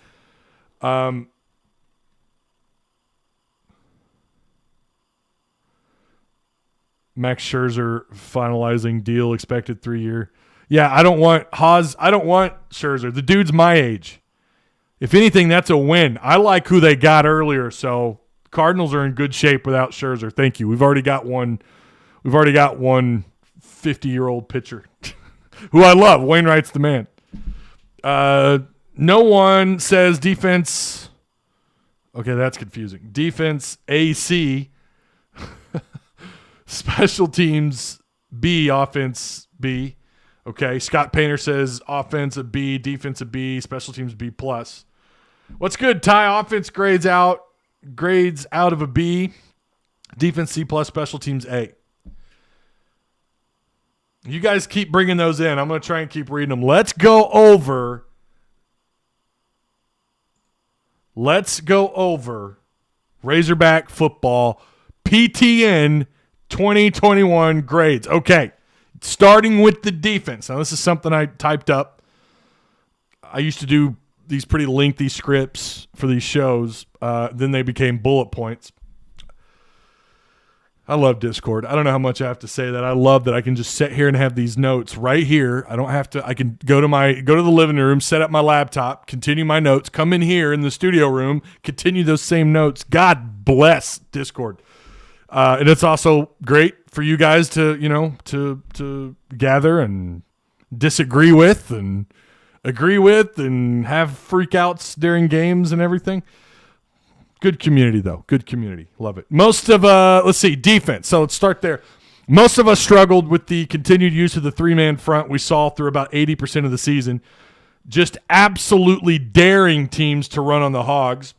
S2: Max Scherzer finalizing deal, expected 3-year. Yeah, I don't want Hawes. I don't want Scherzer. The dude's my age. If anything, that's a win. I like who they got earlier, so Cardinals are in good shape without Scherzer. Thank you. We've already got one 50-year-old pitcher who I love. Wainwright's the man. No one says defense. Okay, that's confusing. Defense AC. Special teams B, offense B. Okay, Scott Painter says offense a B, defense a B, special teams B+. What's good, Ty? Offense grades out of a B. Defense C+, special teams A. You guys keep bringing those in. I'm going to try and keep reading them. Let's go over Razorback football PTN 2021 grades. Okay, starting with the defense. Now, this is something I typed up. I used to do these pretty lengthy scripts for these shows. Then they became bullet points. I love Discord. I don't know how much I have to say that. I love that I can just sit here and have these notes right here. I don't have to. I can go to the living room, set up my laptop, continue my notes, come in here in the studio room, continue those same notes. God bless Discord. And it's also great for you guys to gather and disagree with and agree with and have freakouts during games and everything. Good community, though. Good community. Love it. Most of, defense. So let's start there. Most of us struggled with the continued use of the three-man front we saw through about 80% of the season, just absolutely daring teams to run on the Hogs.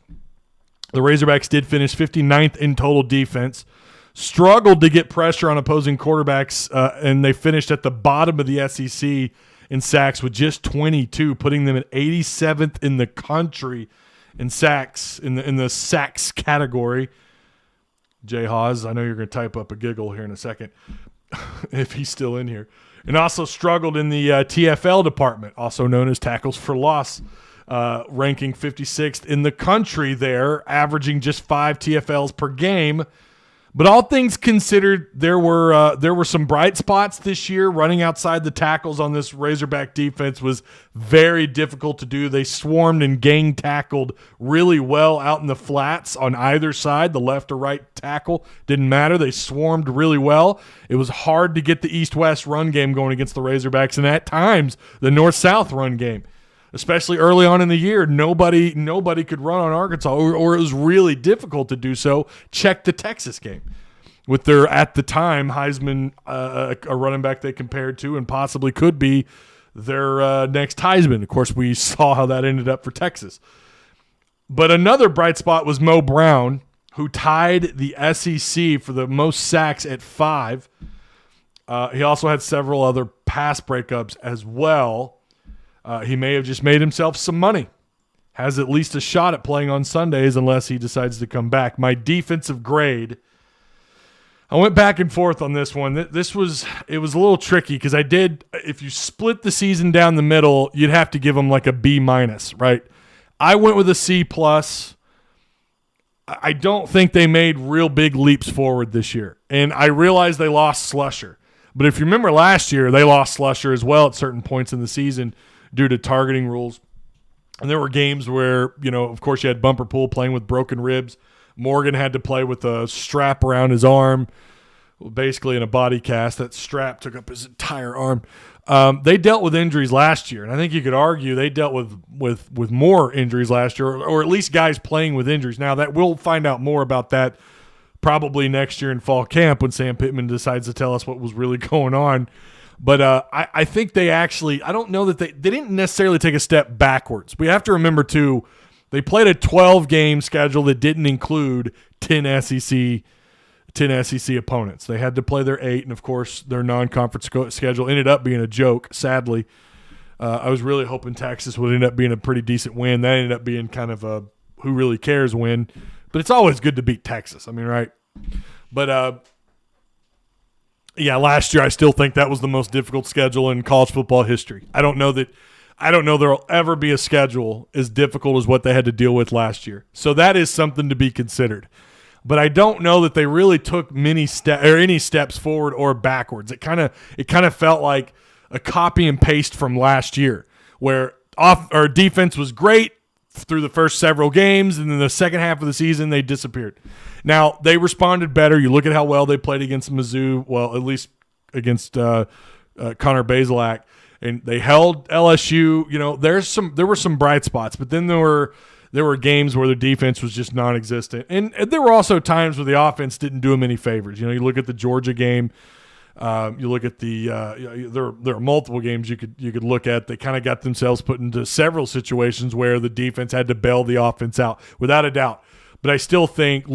S2: The Razorbacks did finish 59th in total defense, struggled to get pressure on opposing quarterbacks, and they finished at the bottom of the SEC in sacks with just 22, putting them at 87th in the country in sacks, in the sacks category. Jay Hawes, I know you're going to type up a giggle here in a second if he's still in here. And also struggled in the TFL department, also known as tackles for loss, ranking 56th in the country there, averaging just 5 TFLs per game. But all things considered, there were some bright spots this year. Running outside the tackles on this Razorback defense was very difficult to do. They swarmed and gang tackled really well out in the flats on either side, the left or right tackle. Didn't matter. They swarmed really well. It was hard to get the east-west run game going against the Razorbacks, and at times the north-south run game. Especially early on in the year, nobody could run on Arkansas, or it was really difficult to do so. Check the Texas game with their, at the time, Heisman, a running back they compared to and possibly could be their next Heisman. Of course, we saw how that ended up for Texas. But another bright spot was Mo Brown, who tied the SEC for the most sacks at 5. He also had several other pass breakups as well. He may have just made himself some money. Has at least a shot at playing on Sundays unless he decides to come back. My defensive grade, I went back and forth on this one. It was a little tricky because if you split the season down the middle, you'd have to give them like a B-, right? I went with a C+. I don't think they made real big leaps forward this year. And I realize they lost Slusher. But if you remember last year, they lost Slusher as well at certain points in the season due to targeting rules. And there were games where, of course, you had Bumper Pool playing with broken ribs. Morgan had to play with a strap around his arm, basically in a body cast. That strap took up his entire arm. They dealt with injuries last year, and I think you could argue they dealt with more injuries last year, or at least guys playing with injuries. Now, that we'll find out more about that probably next year in fall camp when Sam Pittman decides to tell us what was really going on. But I think they actually – I don't know that they didn't necessarily take a step backwards. We have to remember, too, they played a 12-game schedule that didn't include 10 SEC opponents. They had to play their 8, and, of course, their non-conference schedule ended up being a joke, sadly. I was really hoping Texas would end up being a pretty decent win. That ended up being kind of a who really cares win. But it's always good to beat Texas. I mean, right? But yeah, last year I still think that was the most difficult schedule in college football history. I don't know there'll ever be a schedule as difficult as what they had to deal with last year. So that is something to be considered. But I don't know that they really took any steps forward or backwards. It kind of felt like a copy and paste from last year, where our defense was great through the first several games, and then the second half of the season they disappeared. Now, they responded better. You look at how well they played against Mizzou, well, at least against Connor Bazelak, and they held LSU. There were some bright spots, but then there were games where the defense was just non-existent. And there were also times where the offense didn't do them any favors. You look at the Georgia game. You look at there are multiple games you could look at. They kind of got themselves put into several situations where the defense had to bail the offense out, without a doubt. But I still think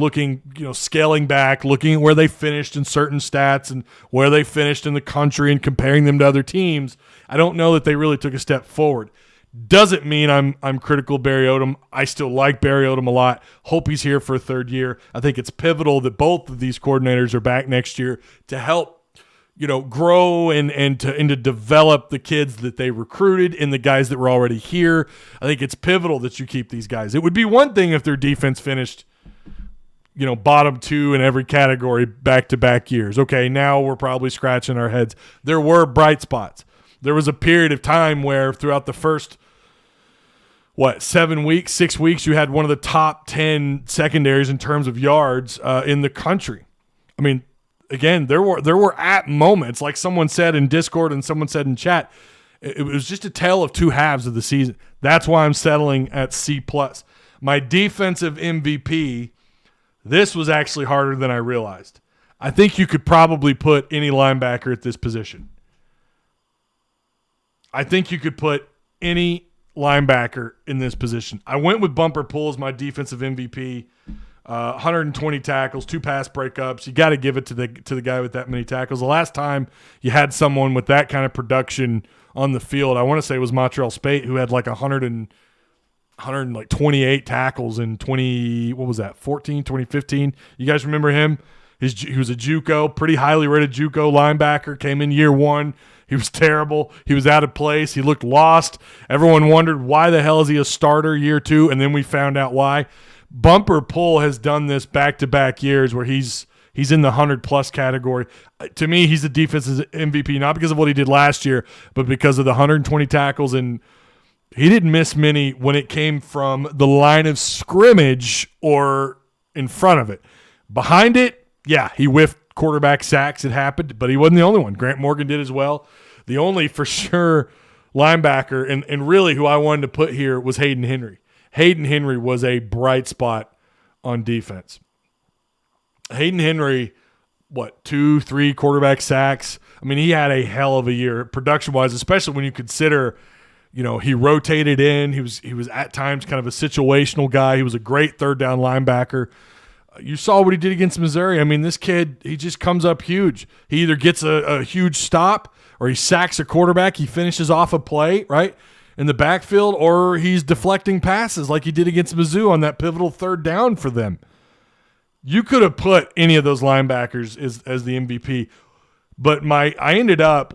S2: scaling back, looking at where they finished in certain stats and where they finished in the country and comparing them to other teams, I don't know that they really took a step forward. Doesn't mean I'm critical of Barry Odom. I still like Barry Odom a lot. Hope he's here for a third year. I think it's pivotal that both of these coordinators are back next year to help grow and to develop the kids that they recruited and the guys that were already here. I think it's pivotal that you keep these guys. It would be one thing if their defense finished, bottom 2 in every category back-to-back years. Okay, now we're probably scratching our heads. There were bright spots. There was a period of time where throughout the first, 6 weeks, you had one of the top 10 secondaries in terms of yards in the country. I mean, again, there were at moments, like someone said in Discord and someone said in chat, it was just a tale of two halves of the season. That's why I'm settling at C+. My defensive MVP, this was actually harder than I realized. I think you could probably put any linebacker at this position. I think you could put any linebacker in this position. I went with Bumper Pool as my defensive MVP. 120 tackles, 2 pass breakups. You got to give it to the guy with that many tackles. The last time you had someone with that kind of production on the field, I want to say it was Montreal Spate, who had like 128 tackles in 2015. You guys remember him? He was a JUCO, pretty highly rated JUCO linebacker, came in year 1. He was terrible. He was out of place. He looked lost. Everyone wondered, why the hell is he a starter year 2? And then we found out why. Bumper Pull has done this back-to-back years where he's in the 100-plus category. To me, he's the defense's MVP, not because of what he did last year, but because of the 120 tackles. And he didn't miss many when it came from the line of scrimmage or in front of it. Behind it, yeah, he whiffed quarterback sacks. It happened, but he wasn't the only one. Grant Morgan did as well. The only for sure linebacker, and really who I wanted to put here, was Hayden Henry. Hayden Henry was a bright spot on defense. Hayden Henry, 2-3 quarterback sacks? I mean, he had a hell of a year production-wise, especially when you consider, he rotated in. He was at times kind of a situational guy. He was a great third down linebacker. You saw what he did against Missouri. I mean, this kid, he just comes up huge. He either gets a huge stop or he sacks a quarterback. He finishes off a play, right, in the backfield, or he's deflecting passes like he did against Mizzou on that pivotal third down for them. You could have put any of those linebackers as the MVP, but I ended up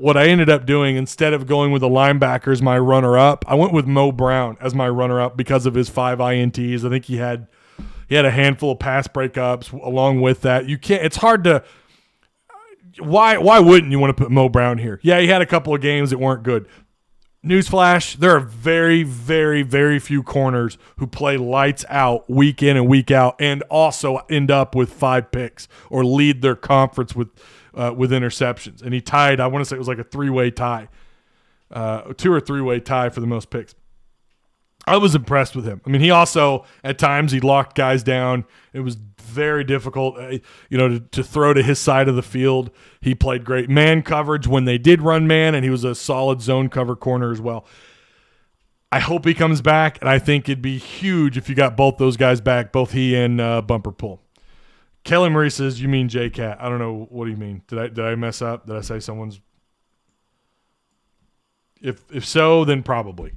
S2: doing, instead of going with the linebacker as my runner-up, I went with Mo Brown as my runner-up because of his 5 INTs. I think he had a handful of pass breakups along with that. It's hard to – why wouldn't you want to put Mo Brown here? Yeah, he had a couple of games that weren't good. Newsflash, there are very, very, very few corners who play lights out week in and week out and also end up with 5 picks or lead their conference with interceptions. And he tied, I want to say it was like a 3-way tie, 2 or 3-way tie for the most picks. I was impressed with him. I mean, he also, at times, he locked guys down. It was very difficult, to throw to his side of the field. He played great man coverage when they did run man, and he was a solid zone cover corner as well. I hope he comes back, and I think it'd be huge if you got both those guys back, both he and Bumper Pull. Kelly Marie says, you mean J-Cat. I don't know. What do you mean? Did I mess up? Did I say someone's? If so, then probably.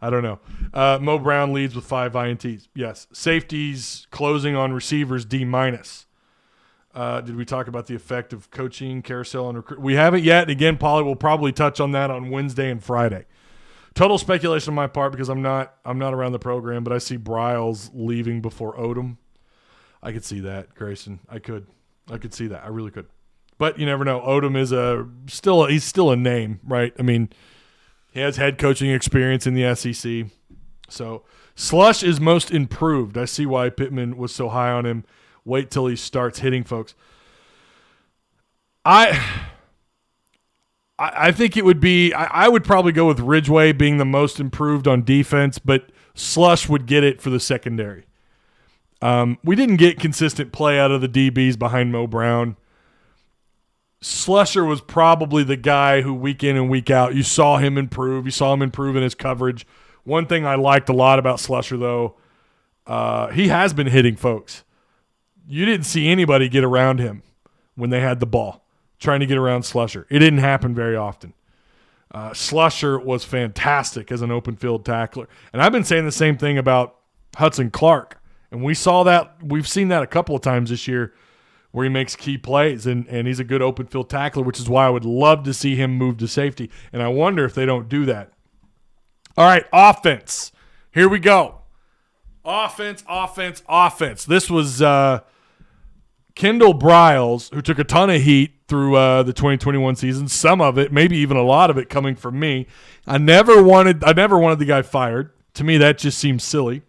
S2: I don't know. Mo Brown leads with 5 INTs. Yes. Safeties closing on receivers D-. Did we talk about the effect of coaching carousel on recruit? We haven't yet. Again, Paulie will probably touch on that on Wednesday and Friday. Total speculation on my part because I'm not around the program, but I see Bryles leaving before Odom. I could see that, Grayson. I could see that. I really could. But you never know. Odom is he's still a name, right? I mean, he has head coaching experience in the SEC. So Slush is most improved. I see why Pittman was so high on him. Wait till he starts hitting folks. I think it would be – I would probably go with Ridgeway being the most improved on defense, but Slush would get it for the secondary. We didn't get consistent play out of the DBs behind Mo Brown. Slusher was probably the guy who week in and week out, you saw him improve. You saw him improve in his coverage. One thing I liked a lot about Slusher, though, he has been hitting folks. You didn't see anybody get around him when they had the ball, trying to get around Slusher. It didn't happen very often. Slusher was fantastic as an open field tackler. And I've been saying the same thing about Hudson Clark. And we've seen that a couple of times this year where he makes key plays, and he's a good open field tackler, which is why I would love to see him move to safety. And I wonder if they don't do that. All right, offense. Here we go. Offense. This was Kendall Briles, who took a ton of heat through the 2021 season. Some of it, maybe even a lot of it, coming from me. I never wanted the guy fired. To me, that just seems silly.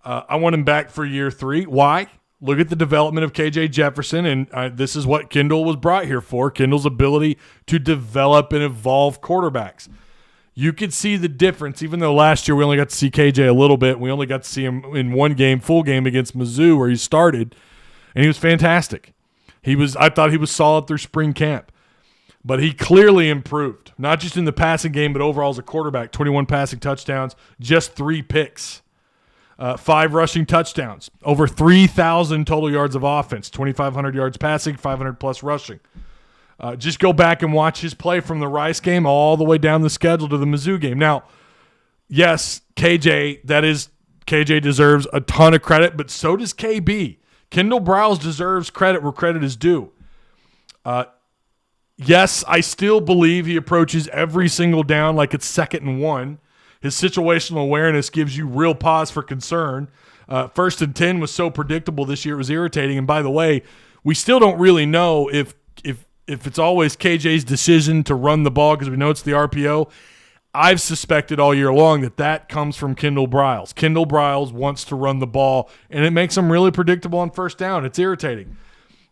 S2: I want him back for year 3. Why? Look at the development of KJ Jefferson, and this is what Kendall was brought here for. Kendall's ability to develop and evolve quarterbacks. You could see the difference, even though last year we only got to see KJ a little bit. We only got to see him in one game, full game against Mizzou, where he started, and he was fantastic. I thought he was solid through spring camp, but he clearly improved, not just in the passing game, but overall as a quarterback. 21 passing touchdowns, just 3 picks. 5 rushing touchdowns, over 3,000 total yards of offense, 2,500 yards passing, 500 plus rushing. Just go back and watch his play from the Rice game all the way down the schedule to the Mizzou game. Now, yes, KJ deserves a ton of credit, but so does KB. Kendall Briles deserves credit where credit is due. Yes, I still believe he approaches every single down like it's 2nd and 1. His situational awareness gives you real pause for concern. 1st and 10 was so predictable this year, it was irritating. And by the way, we still don't really know if it's always KJ's decision to run the ball because we know it's the RPO. I've suspected all year long that comes from Kendall Briles. Kendall Briles wants to run the ball, and it makes him really predictable on 1st down. It's irritating.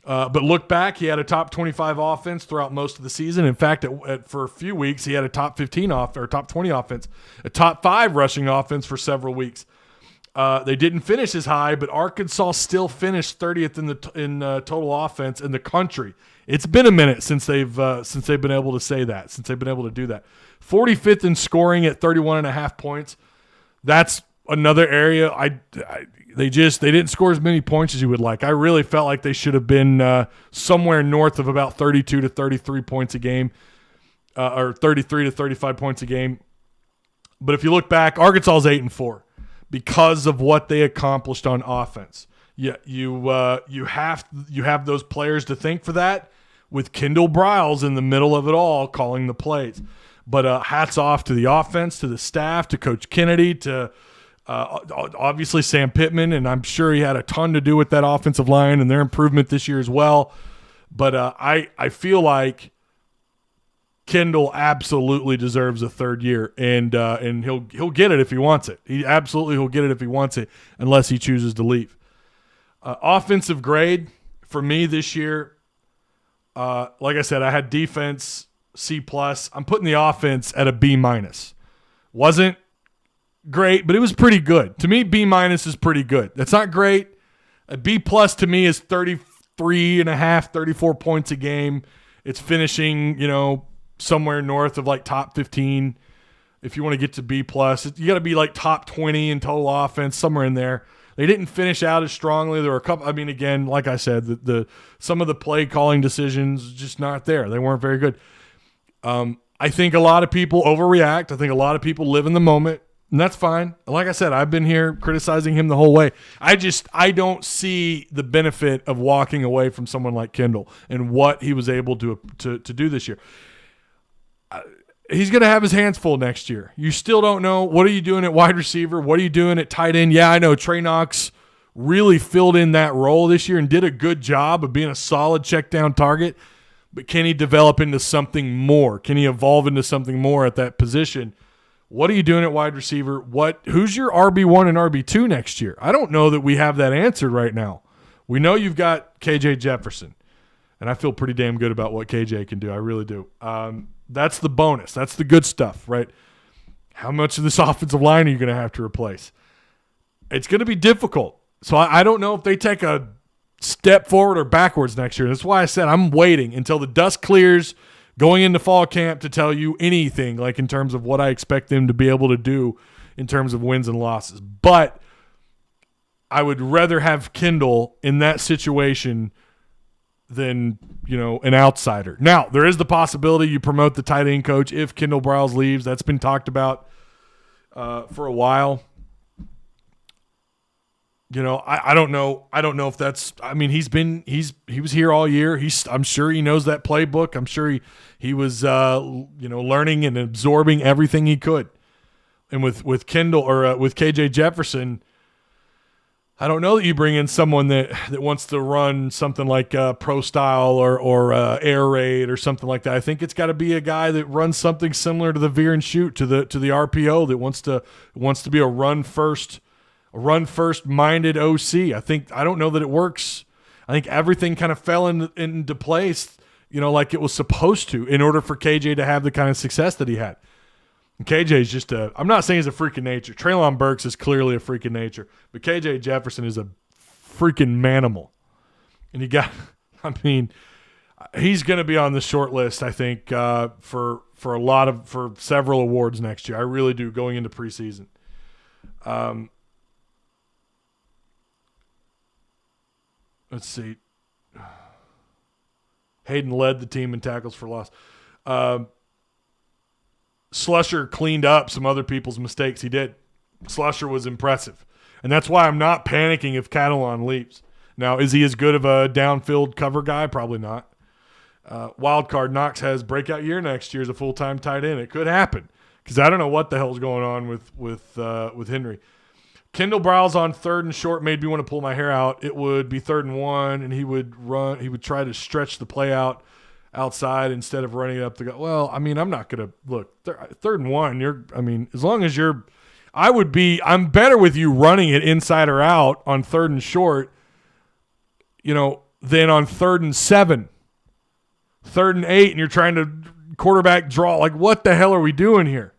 S2: But look back, he had a top 25 offense throughout most of the season. In fact, for a few weeks, he had a top 15 or top 20 offense, a top 5 rushing offense for several weeks. They didn't finish as high, but Arkansas still finished 30th in total offense in the country. It's been a minute since they've been able to say that, since they've been able to do that. 45th in scoring at 31.5 points. That's another area they didn't score as many points as you would like. I really felt like they should have been somewhere north of about 32 to 33 points a game, or 33 to 35 points a game. But if you look back, Arkansas is 8-4 because of what they accomplished on offense. Yeah, you have those players to thank for that, with Kendall Briles in the middle of it all calling the plays. But hats off to the offense, to the staff, to Coach Kennedy, to obviously Sam Pittman, and I'm sure he had a ton to do with that offensive line and their improvement this year as well. But I feel like Kendall absolutely deserves a 3rd year, and he'll get it if he wants it. He'll get it if he wants it, unless he chooses to leave. Offensive grade for me this year, like I said, I had defense C+. I'm putting the offense at a B-. Wasn't great, but it was pretty good. To me, B- is pretty good. That's not great. A B+ to me is 33.5, 34 points a game. It's finishing, somewhere north of like top 15. If you want to get to B+, you got to be like top 20 in total offense, somewhere in there. They didn't finish out as strongly. There were a couple. Again, like I said, some of the play calling decisions just not there. They weren't very good. I think a lot of people overreact. I think a lot of people live in the moment, and that's fine. Like I said, I've been here criticizing him the whole way. I don't see the benefit of walking away from someone like Kendall and what he was able to do this year. He's going to have his hands full next year. You still don't know. What are you doing at wide receiver? What are you doing at tight end? Yeah, I know Trey Knox really filled in that role this year and did a good job of being a solid check down target. But can he develop into something more? Can he evolve into something more at that position? What are you doing at wide receiver? Who's your RB1 and RB2 next year? I don't know that we have that answered right now. We know you've got KJ Jefferson, and I feel pretty damn good about what KJ can do. I really do. That's the bonus. That's the good stuff, right? How much of this offensive line are you going to have to replace? It's going to be difficult. So I don't know if they take a step forward or backwards next year. That's why I said I'm waiting until the dust clears going into fall camp to tell you anything, like in terms of what I expect them to be able to do in terms of wins and losses. But I would rather have Kendall in that situation than, an outsider. Now, there is the possibility you promote the tight end coach if Kendall Briles leaves. That's been talked about for a while. I don't know. I don't know if that's. I mean, he was here all year. I'm sure he knows that playbook. I'm sure he was learning and absorbing everything he could. And with Kendall or with KJ Jefferson, I don't know that you bring in someone that wants to run something like pro style or air raid or something like that. I think it's got to be a guy that runs something similar to the veer and shoot to the RPO that wants to be a run first minded OC. I don't know that it works. I think everything kind of fell into place, like it was supposed to in order for KJ to have the kind of success that he had. And KJ is just I'm not saying he's a freak of nature. Treylon Burks is clearly a freak of nature, but KJ Jefferson is a freaking manimal. And he's going to be on the short list, I think, for several awards next year. I really do, going into preseason. Let's see. Hayden led the team in tackles for loss. Slusher cleaned up some other people's mistakes. He did. Slusher was impressive. And that's why I'm not panicking if Catalan leaves. Now, is he as good of a downfield cover guy? Probably not. Wildcard Knox has breakout year next year as a full-time tight end. It could happen because I don't know what the hell's going on with Henry. Kendall Briles on 3rd and short made me want to pull my hair out. It would be 3rd and 1, and he would try to stretch the play out outside instead of running it up the gut. Well, I'm not going to look 3rd and 1. As long as I'm better with you running it inside or out on 3rd and short, than on 3rd and 7, 3rd and 8, and you're trying to quarterback draw. Like, what the hell are we doing here?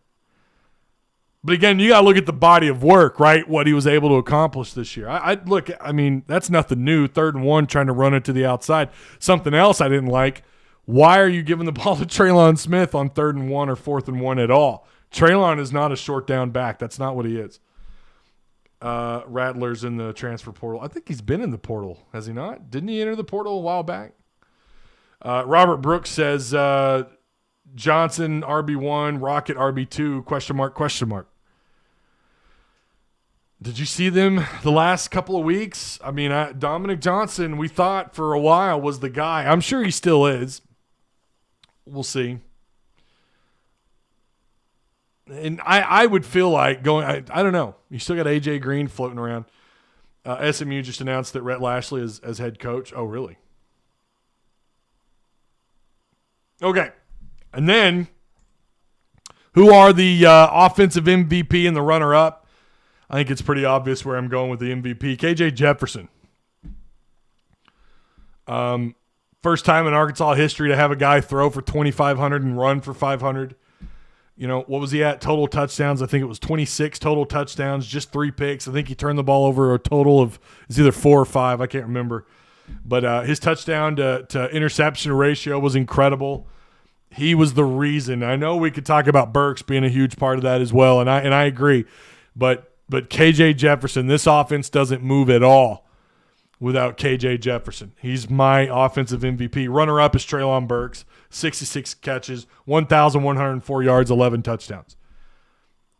S2: But again, you got to look at the body of work, right? What he was able to accomplish this year. That's nothing new. 3rd and 1, trying to run it to the outside. Something else I didn't like. Why are you giving the ball to Treylon Smith on 3rd and 1 or 4th and 1 at all? Treylon is not a short down back. That's not what he is. Rattler's in the transfer portal. I think he's been in the portal, has he not? Didn't he enter the portal a while back? Robert Brooks says Johnson RB1, Rocket RB2, question mark. Did you see them the last couple of weeks? Dominic Johnson, we thought for a while was the guy. I'm sure he still is. We'll see. And I would feel like going, I don't know. You still got A.J. Green floating around. SMU just announced that Rhett Lashley is as head coach. Oh, really? Okay. And then, who are the offensive MVP and the runner-up? I think it's pretty obvious where I'm going with the MVP. KJ Jefferson. First time in Arkansas history to have a guy throw for 2,500 and run for 500. What was he at? Total touchdowns, I think it was 26 total touchdowns, just 3 picks. I think he turned the ball over a total of, it's either 4 or 5. I can't remember. But his touchdown to interception ratio was incredible. He was the reason. I know we could talk about Burks being a huge part of that as well, and I agree. But KJ Jefferson, this offense doesn't move at all without KJ Jefferson. He's my offensive MVP. Runner-up is Treylon Burks, 66 catches, 1,104 yards, 11 touchdowns.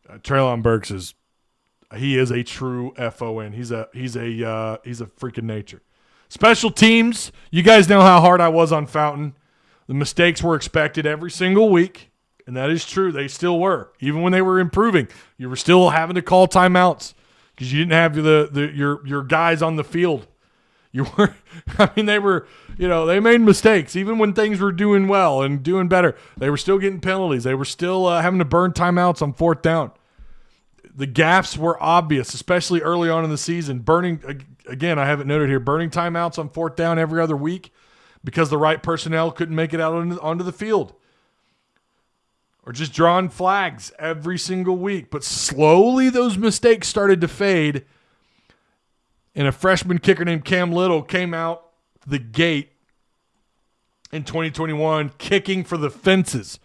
S2: Treylon Burks is a true FON. He's a freaking nature. Special teams, you guys know how hard I was on Fountain. The mistakes were expected every single week, and that is true. They still were. Even when they were improving, you were still having to call timeouts because you didn't have your guys on the field. They were, they made mistakes. Even when things were doing well and doing better, they were still getting penalties. They were still having to burn timeouts on 4th down. The gaps were obvious, especially early on in the season. Again, I have it noted here, burning timeouts on 4th down every other week because the right personnel couldn't make it out onto the field. Or just drawing flags every single week. But slowly those mistakes started to fade. And a freshman kicker named Cam Little came out the gate in 2021 kicking for the fences,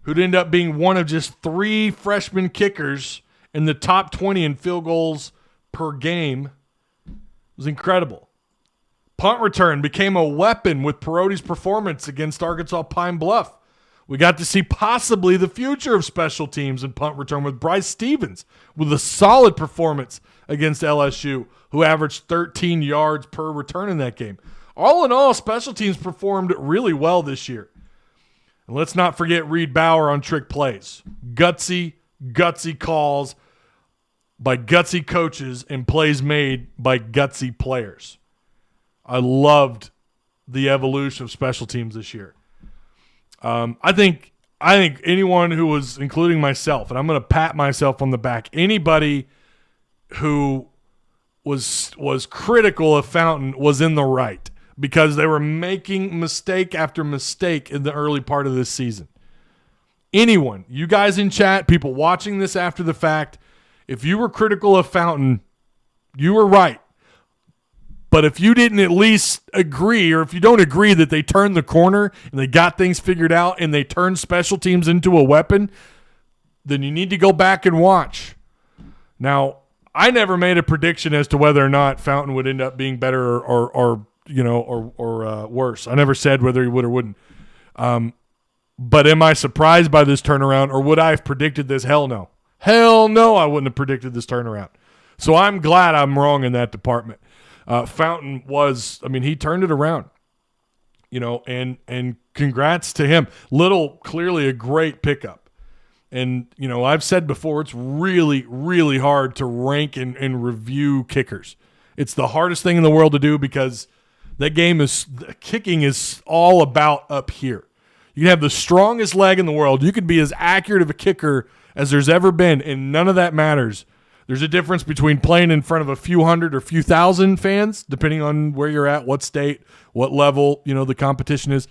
S2: who'd end up being one of just 3 freshman kickers in the top 20 in field goals per game was incredible. Punt return became a weapon with Peroty's performance against Arkansas Pine Bluff. We got to see possibly the future of special teams and punt return with Bryce Stevens with a solid performance against LSU, who averaged 13 yards per return in that game. All in all, special teams performed really well this year. And let's not forget Reed Bauer on trick plays. Gutsy calls by gutsy coaches and plays made by gutsy players. I loved the evolution of special teams this year. I think anyone who was, including myself, and I'm going to pat myself on the back, anybody who was critical of Fountain was in the right, because they were making mistake after mistake in the early part of this season. Anyone, you guys in chat, people watching this after the fact, if you were critical of Fountain, you were right. But if you didn't at least agree, or if you don't agree that they turned the corner and they got things figured out and they turned special teams into a weapon, then you need to go back and watch. Now, I never made a prediction as to whether or not Fountain would end up being better or worse. I never said whether he would or wouldn't. But am I surprised by this turnaround, or would I have predicted this? Hell no. Hell no, I wouldn't have predicted this turnaround. So I'm glad I'm wrong in that department. Fountain he turned it around, and congrats to him. Little, clearly a great pickup. And, I've said before, it's really, really hard to rank and review kickers. It's the hardest thing in the world to do, because kicking is all about up here. You can have the strongest leg in the world. You could be as accurate of a kicker as there's ever been, and none of that matters. There's a difference between playing in front of a few hundred or few thousand fans, depending on where you're at, what state, what level, the competition is,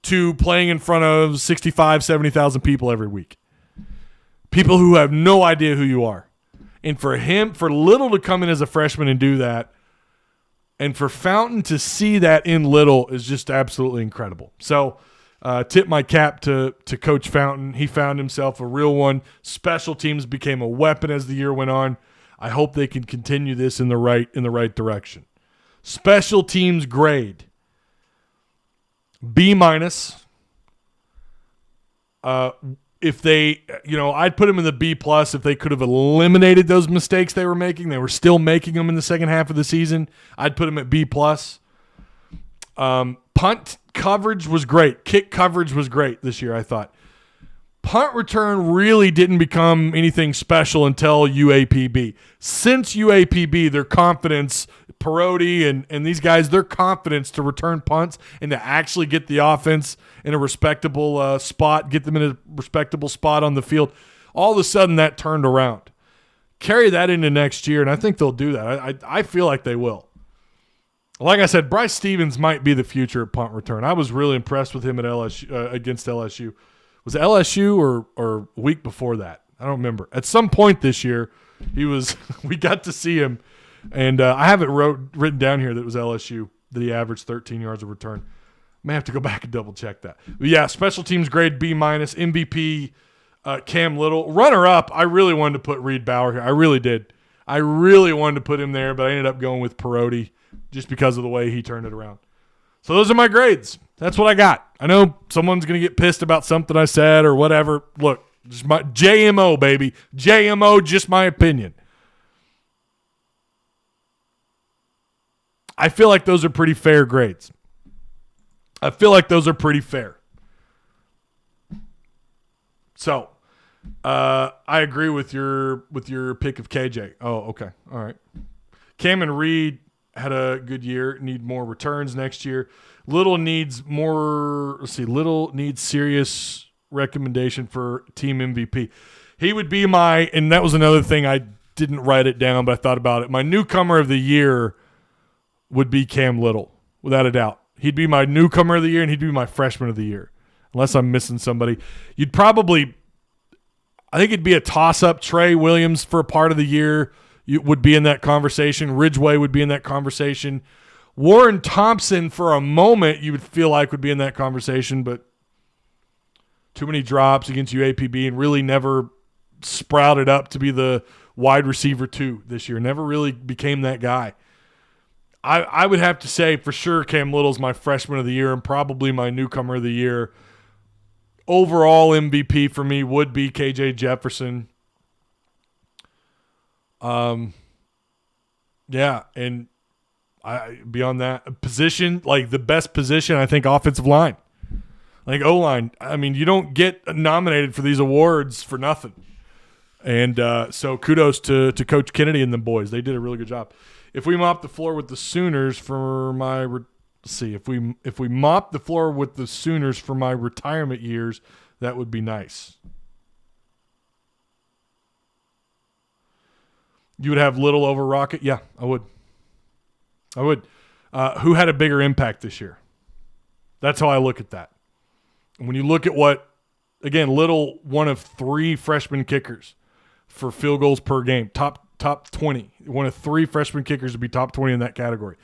S2: to playing in front of 65, 70,000 people every week. People who have no idea who you are. And for Little to come in as a freshman and do that, and for Fountain to see that in Little, is just absolutely incredible. So tip my cap to Coach Fountain. He found himself a real one. Special teams became a weapon as the year went on. I hope they can continue this in the right direction. Special teams grade B-. If they, I'd put them in the B+ if they could have eliminated those mistakes they were making. They were still making them in the second half of the season. I'd put them at B+. Punt coverage was great. Kick coverage was great this year, I thought. Punt return really didn't become anything special until UAPB. Since UAPB, their confidence, Peroty and these guys, their confidence to return punts and to actually get the offense in a respectable spot, get them in a respectable spot on the field, all of a sudden that turned around. Carry that into next year, and I think they'll do that. I feel like they will. Like I said, Bryce Stevens might be the future at punt return. I was really impressed with him at LSU against LSU. Was it LSU or week before that? I don't remember. At some point this year, we got to see him, and I have it written down here that it was LSU that he averaged 13 yards of return. May have to go back and double check that. But yeah, special teams grade B-. MVP Cam Little. Runner-up, I really wanted to put Reed Bauer here. I really did. I really wanted to put him there, but I ended up going with Peroty just because of the way he turned it around. So those are my grades. That's what I got. I know someone's going to get pissed about something I said or whatever. Look, just my JMO, baby. JMO, just my opinion. I feel like those are pretty fair grades. I feel like those are pretty fair. So, I agree with your pick of KJ. Oh, okay. All right. Cam and Reed had a good year, need more returns next year. Little needs more, Little needs serious recommendation for team MVP. He would be and that was another thing, I didn't write it down, but I thought about it. My newcomer of the year would be Cam Little, without a doubt. He'd be my newcomer of the year, and he'd be my freshman of the year, unless I'm missing somebody. I think it'd be a toss-up. Trey Williams for a part of the year would be in that conversation. Ridgeway would be in that conversation. Warren Thompson, for a moment, you would feel like would be in that conversation, but too many drops against UAPB and really never sprouted up to be the wide receiver 2 this year. Never really became that guy. I would have to say for sure Cam Little's my freshman of the year and probably my newcomer of the year. Overall MVP for me would be KJ Jefferson. Yeah, and beyond that, position, like the best position, I think offensive line. Like O-line. I mean, you don't get nominated for these awards for nothing. And so kudos to Coach Kennedy and the boys. They did a really good job. If we mop the floor with the Sooners for my if we mop the floor with the Sooners for my retirement years, that would be nice. You would have Little over Rocket? Yeah, I would. Who had a bigger impact this year? That's how I look at that. When you look at what, again, Little, one of 3 freshman kickers for field goals per game, top 20. One of 3 freshman kickers to be top 20 in that category.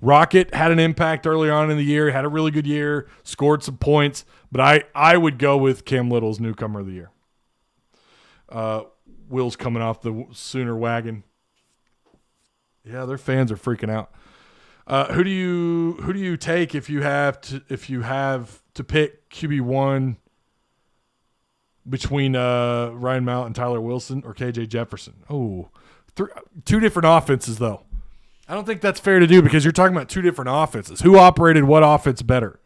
S2: Rocket had an impact early on in the year, had a really good year, scored some points, but I would go with Cam Little's newcomer of the year. Will's coming off the Sooner wagon. Yeah, their fans are freaking out. Who do you take if you have to pick QB1 between Ryan Mallett and Tyler Wilson or KJ Jefferson? Oh, 2 different offenses though. I don't think that's fair to do because you're talking about 2 different offenses. Who operated what offense better,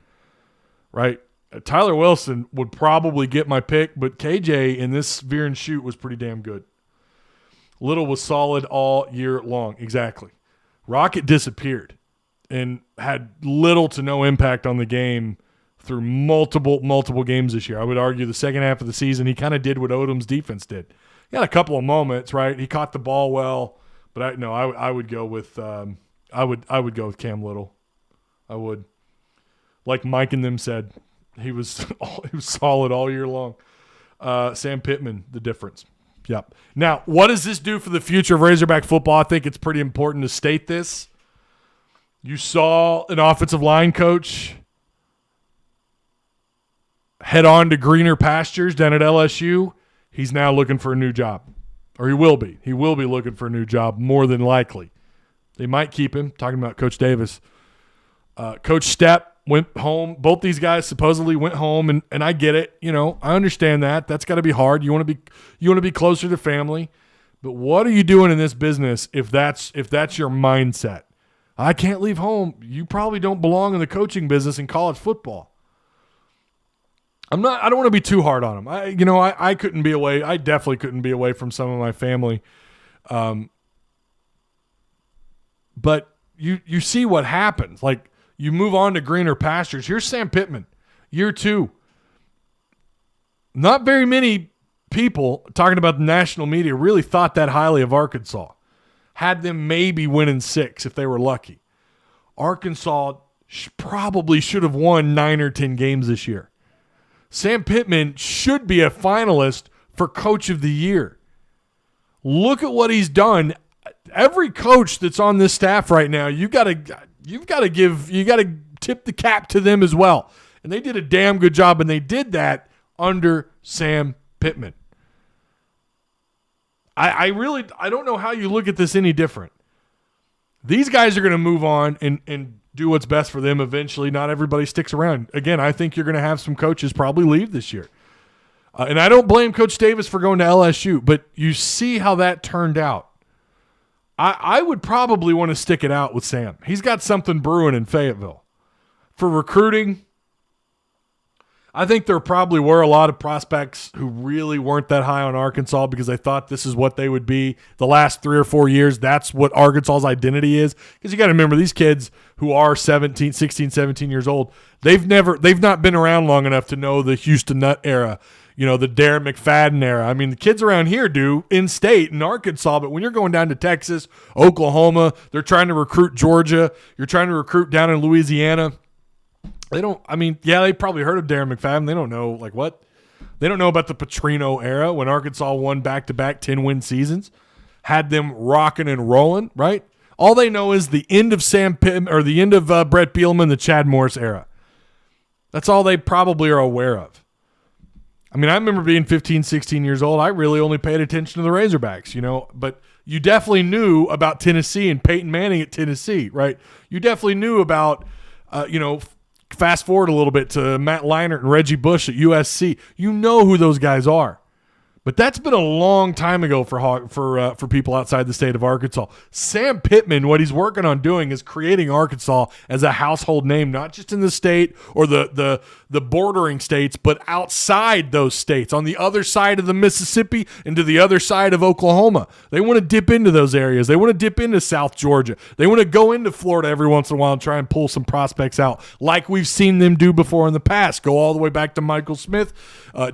S2: right? Tyler Wilson would probably get my pick, but KJ in this veer and shoot was pretty damn good. Little was solid all year long. Exactly. Rocket disappeared and had little to no impact on the game through multiple games this year. I would argue the second half of the season, he kind of did what Odom's defense did. He had a couple of moments, right? He caught the ball well, but I would go with I would go with Cam Little. I would. Like Mike and them said, he was solid all year long. Sam Pittman, the difference. Yep. Now, what does this do for the future of Razorback football? I think it's pretty important to state this. You saw an offensive line coach head on to greener pastures down at LSU. He's now looking for a new job. Or he will be. He will be looking for a new job, more than likely. They might keep him. Talking about Coach Davis. Coach Stepp went home. Both these guys supposedly went home, and I get it. You know, I understand that. That's got to be hard. You want to be closer to family. But what are you doing in this business if that's your mindset? I can't leave home. You probably don't belong in the coaching business in college football. I don't want to be too hard on him. I couldn't be away. I definitely couldn't be away from some of my family. But you see what happens. Like, you move on to greener pastures. Here's Sam Pittman, year 2. Not very many people talking about the national media really thought that highly of Arkansas. Had them maybe winning 6 if they were lucky. Arkansas probably should have won 9 or 10 games this year. Sam Pittman should be a finalist for Coach of the Year. Look at what he's done. Every coach that's on this staff right now, you got to tip the cap to them as well. And they did a damn good job, and they did that under Sam Pittman. I don't know how you look at this any different. These guys are going to move on and do what's best for them eventually. Not everybody sticks around. Again, I think you're going to have some coaches probably leave this year. And I don't blame Coach Davis for going to LSU, but you see how that turned out. I would probably want to stick it out with Sam. He's got something brewing in Fayetteville. For recruiting, I think there probably were a lot of prospects who really weren't that high on Arkansas because they thought this is what they would be the last 3 or 4 years. That's what Arkansas's identity is. Because you got to remember, these kids who are 16, 17 years old, they've not been around long enough to know the Houston Nutt era, the Darren McFadden era. I mean, the kids around here do in state in Arkansas, but when you're going down to Texas, Oklahoma, they're trying to recruit Georgia, you're trying to recruit down in Louisiana. They probably heard of Darren McFadden. They don't know, what? They don't know about the Petrino era when Arkansas won back-to-back 10-win seasons, had them rocking and rolling, right? All they know is the end of Sam Pittman or the end of Brett Bielema, the Chad Morris era. That's all they probably are aware of. I mean, I remember being 15, 16 years old. I really only paid attention to the Razorbacks, but You definitely knew about Tennessee and Peyton Manning at Tennessee, right? You definitely knew about, fast forward a little bit to Matt Leinart and Reggie Bush at USC. You know who those guys are. But that's been a long time ago for people outside the state of Arkansas. Sam Pittman, what he's working on doing is creating Arkansas as a household name, not just in the state or the bordering states, but outside those states, on the other side of the Mississippi and to the other side of Oklahoma. They want to dip into those areas. They want to dip into South Georgia. They want to go into Florida every once in a while and try and pull some prospects out, like we've seen them do before in the past. Go all the way back to Michael Smith,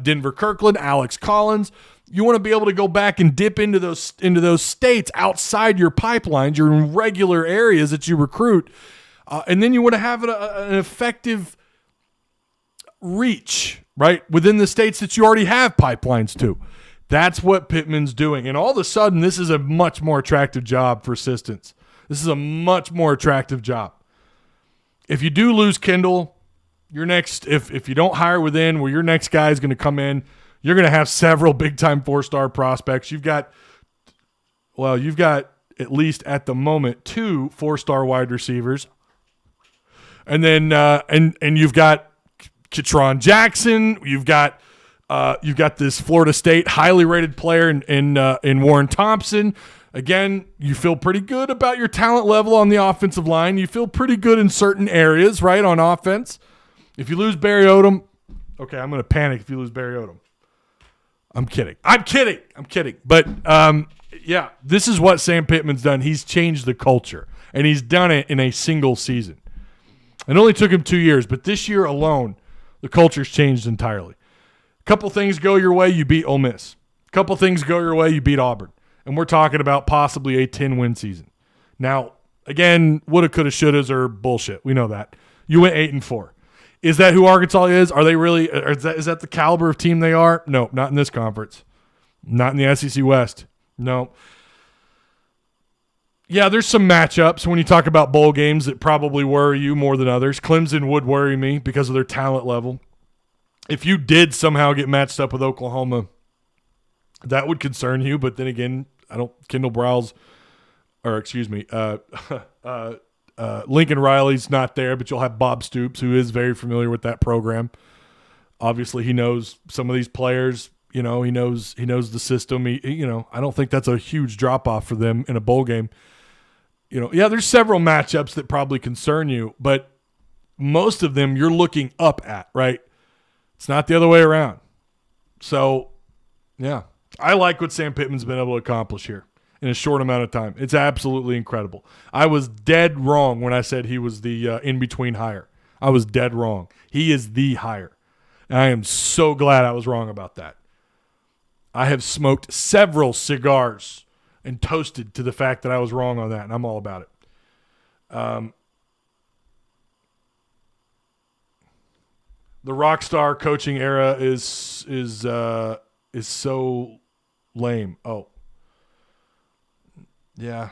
S2: Denver Kirkland, Alex Collins. You want to be able to go back and dip into those states outside your pipelines, your regular areas that you recruit, and then you want to have an effective reach, right, within the states that you already have pipelines to. That's what Pittman's doing. And all of a sudden, this is a much more attractive job for assistants. This is a much more attractive job. If you do lose Kendall, your next, if you don't hire within, where your next guy is going to come in, you're going to have several big-time 4-star prospects. You've got at least at the moment 2 4-star wide receivers, and then and you've got Ketron Jackson. You've got this Florida State highly rated player in Warren Thompson. Again, you feel pretty good about your talent level on the offensive line. You feel pretty good in certain areas, right, on offense. If you lose Barry Odom, okay, I'm going to panic if you lose Barry Odom. I'm kidding. But, yeah, this is what Sam Pittman's done. He's changed the culture, and he's done it in a single season. It only took him 2 years, but this year alone, the culture's changed entirely. A couple things go your way, you beat Ole Miss. A couple things go your way, you beat Auburn. And we're talking about possibly a 10-win season. Now, again, woulda, coulda, shouldas are bullshit. We know that. You went 8-4. Is that who Arkansas is? Are they really? Is that the caliber of team they are? No, not in this conference. Not in the SEC West. No. Yeah, there's some matchups when you talk about bowl games that probably worry you more than others. Clemson would worry me because of their talent level. If you did somehow get matched up with Oklahoma, that would concern you. But then again, Kendall Briles, or excuse me, Lincoln Riley's not there, but you'll have Bob Stoops, who is very familiar with that program. Obviously, he knows some of these players. He knows the system. I don't think that's a huge drop off for them in a bowl game. There's several matchups that probably concern you, but most of them you're looking up at, right? It's not the other way around. So, yeah, I like what Sam Pittman's been able to accomplish here in a short amount of time. It's absolutely incredible. I was dead wrong when I said he was the in-between hire. I was dead wrong. He is the hire. And I am so glad I was wrong about that. I have smoked several cigars and toasted to the fact that I was wrong on that, and I'm all about it. The Rockstar coaching era is so lame. Oh. Yeah.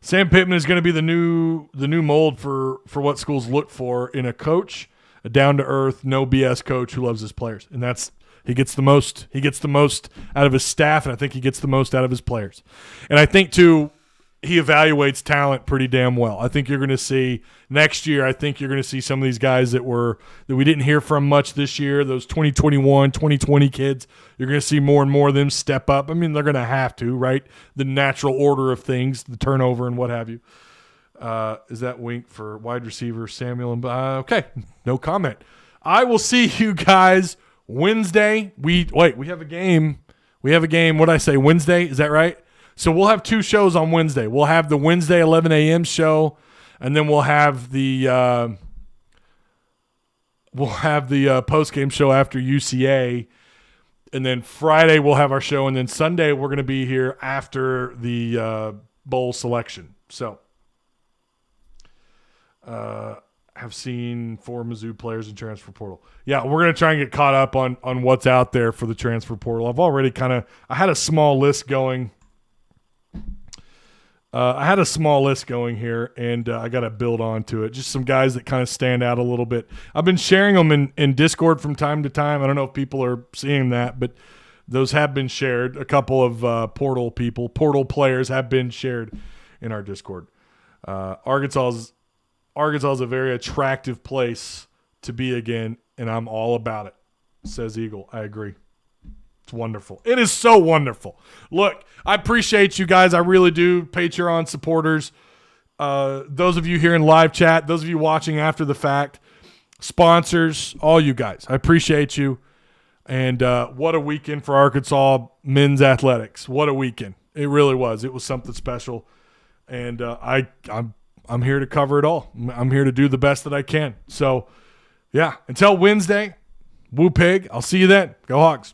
S2: Sam Pittman is going to be the new mold for what schools look for in a coach, a down-to-earth, no BS coach who loves his players. And he gets the most out of his staff, and I think he gets the most out of his players. And I think, too, he evaluates talent pretty damn well. I think you're going to see next year, some of these guys that we didn't hear from much this year, those 2021, 2020 kids, you're going to see more and more of them step up. I mean, they're going to have to, right? The natural order of things, the turnover and what have you. Is that wink for wide receiver Samuel? Okay, no comment. I will see you guys Wednesday. We have a game. What did I say? Wednesday? Is that right? So we'll have 2 shows on Wednesday. We'll have the Wednesday 11 a.m. show, and then we'll have the post-game show after UCA, and then Friday we'll have our show, and then Sunday we're going to be here after the bowl selection. So have seen 4 Mizzou players in transfer portal. Yeah, we're going to try and get caught up on what's out there for the transfer portal. I've already I had a small list going. Here, and I got to build on to it. Just some guys that kind of stand out a little bit. I've been sharing them in Discord from time to time. I don't know if people are seeing that, but those have been shared. A couple of portal players have been shared in our Discord. Arkansas is a very attractive place to be again, and I'm all about it, says Eagle. I agree. It's wonderful. It is so wonderful. Look, I appreciate you guys. I really do. Patreon supporters, those of you here in live chat, those of you watching after the fact, sponsors, all you guys. I appreciate you. And what a weekend for Arkansas men's athletics. What a weekend. It really was. It was something special. And I'm here to cover it all. I'm here to do the best that I can. So, yeah, until Wednesday, Woo Pig. I'll see you then. Go Hogs.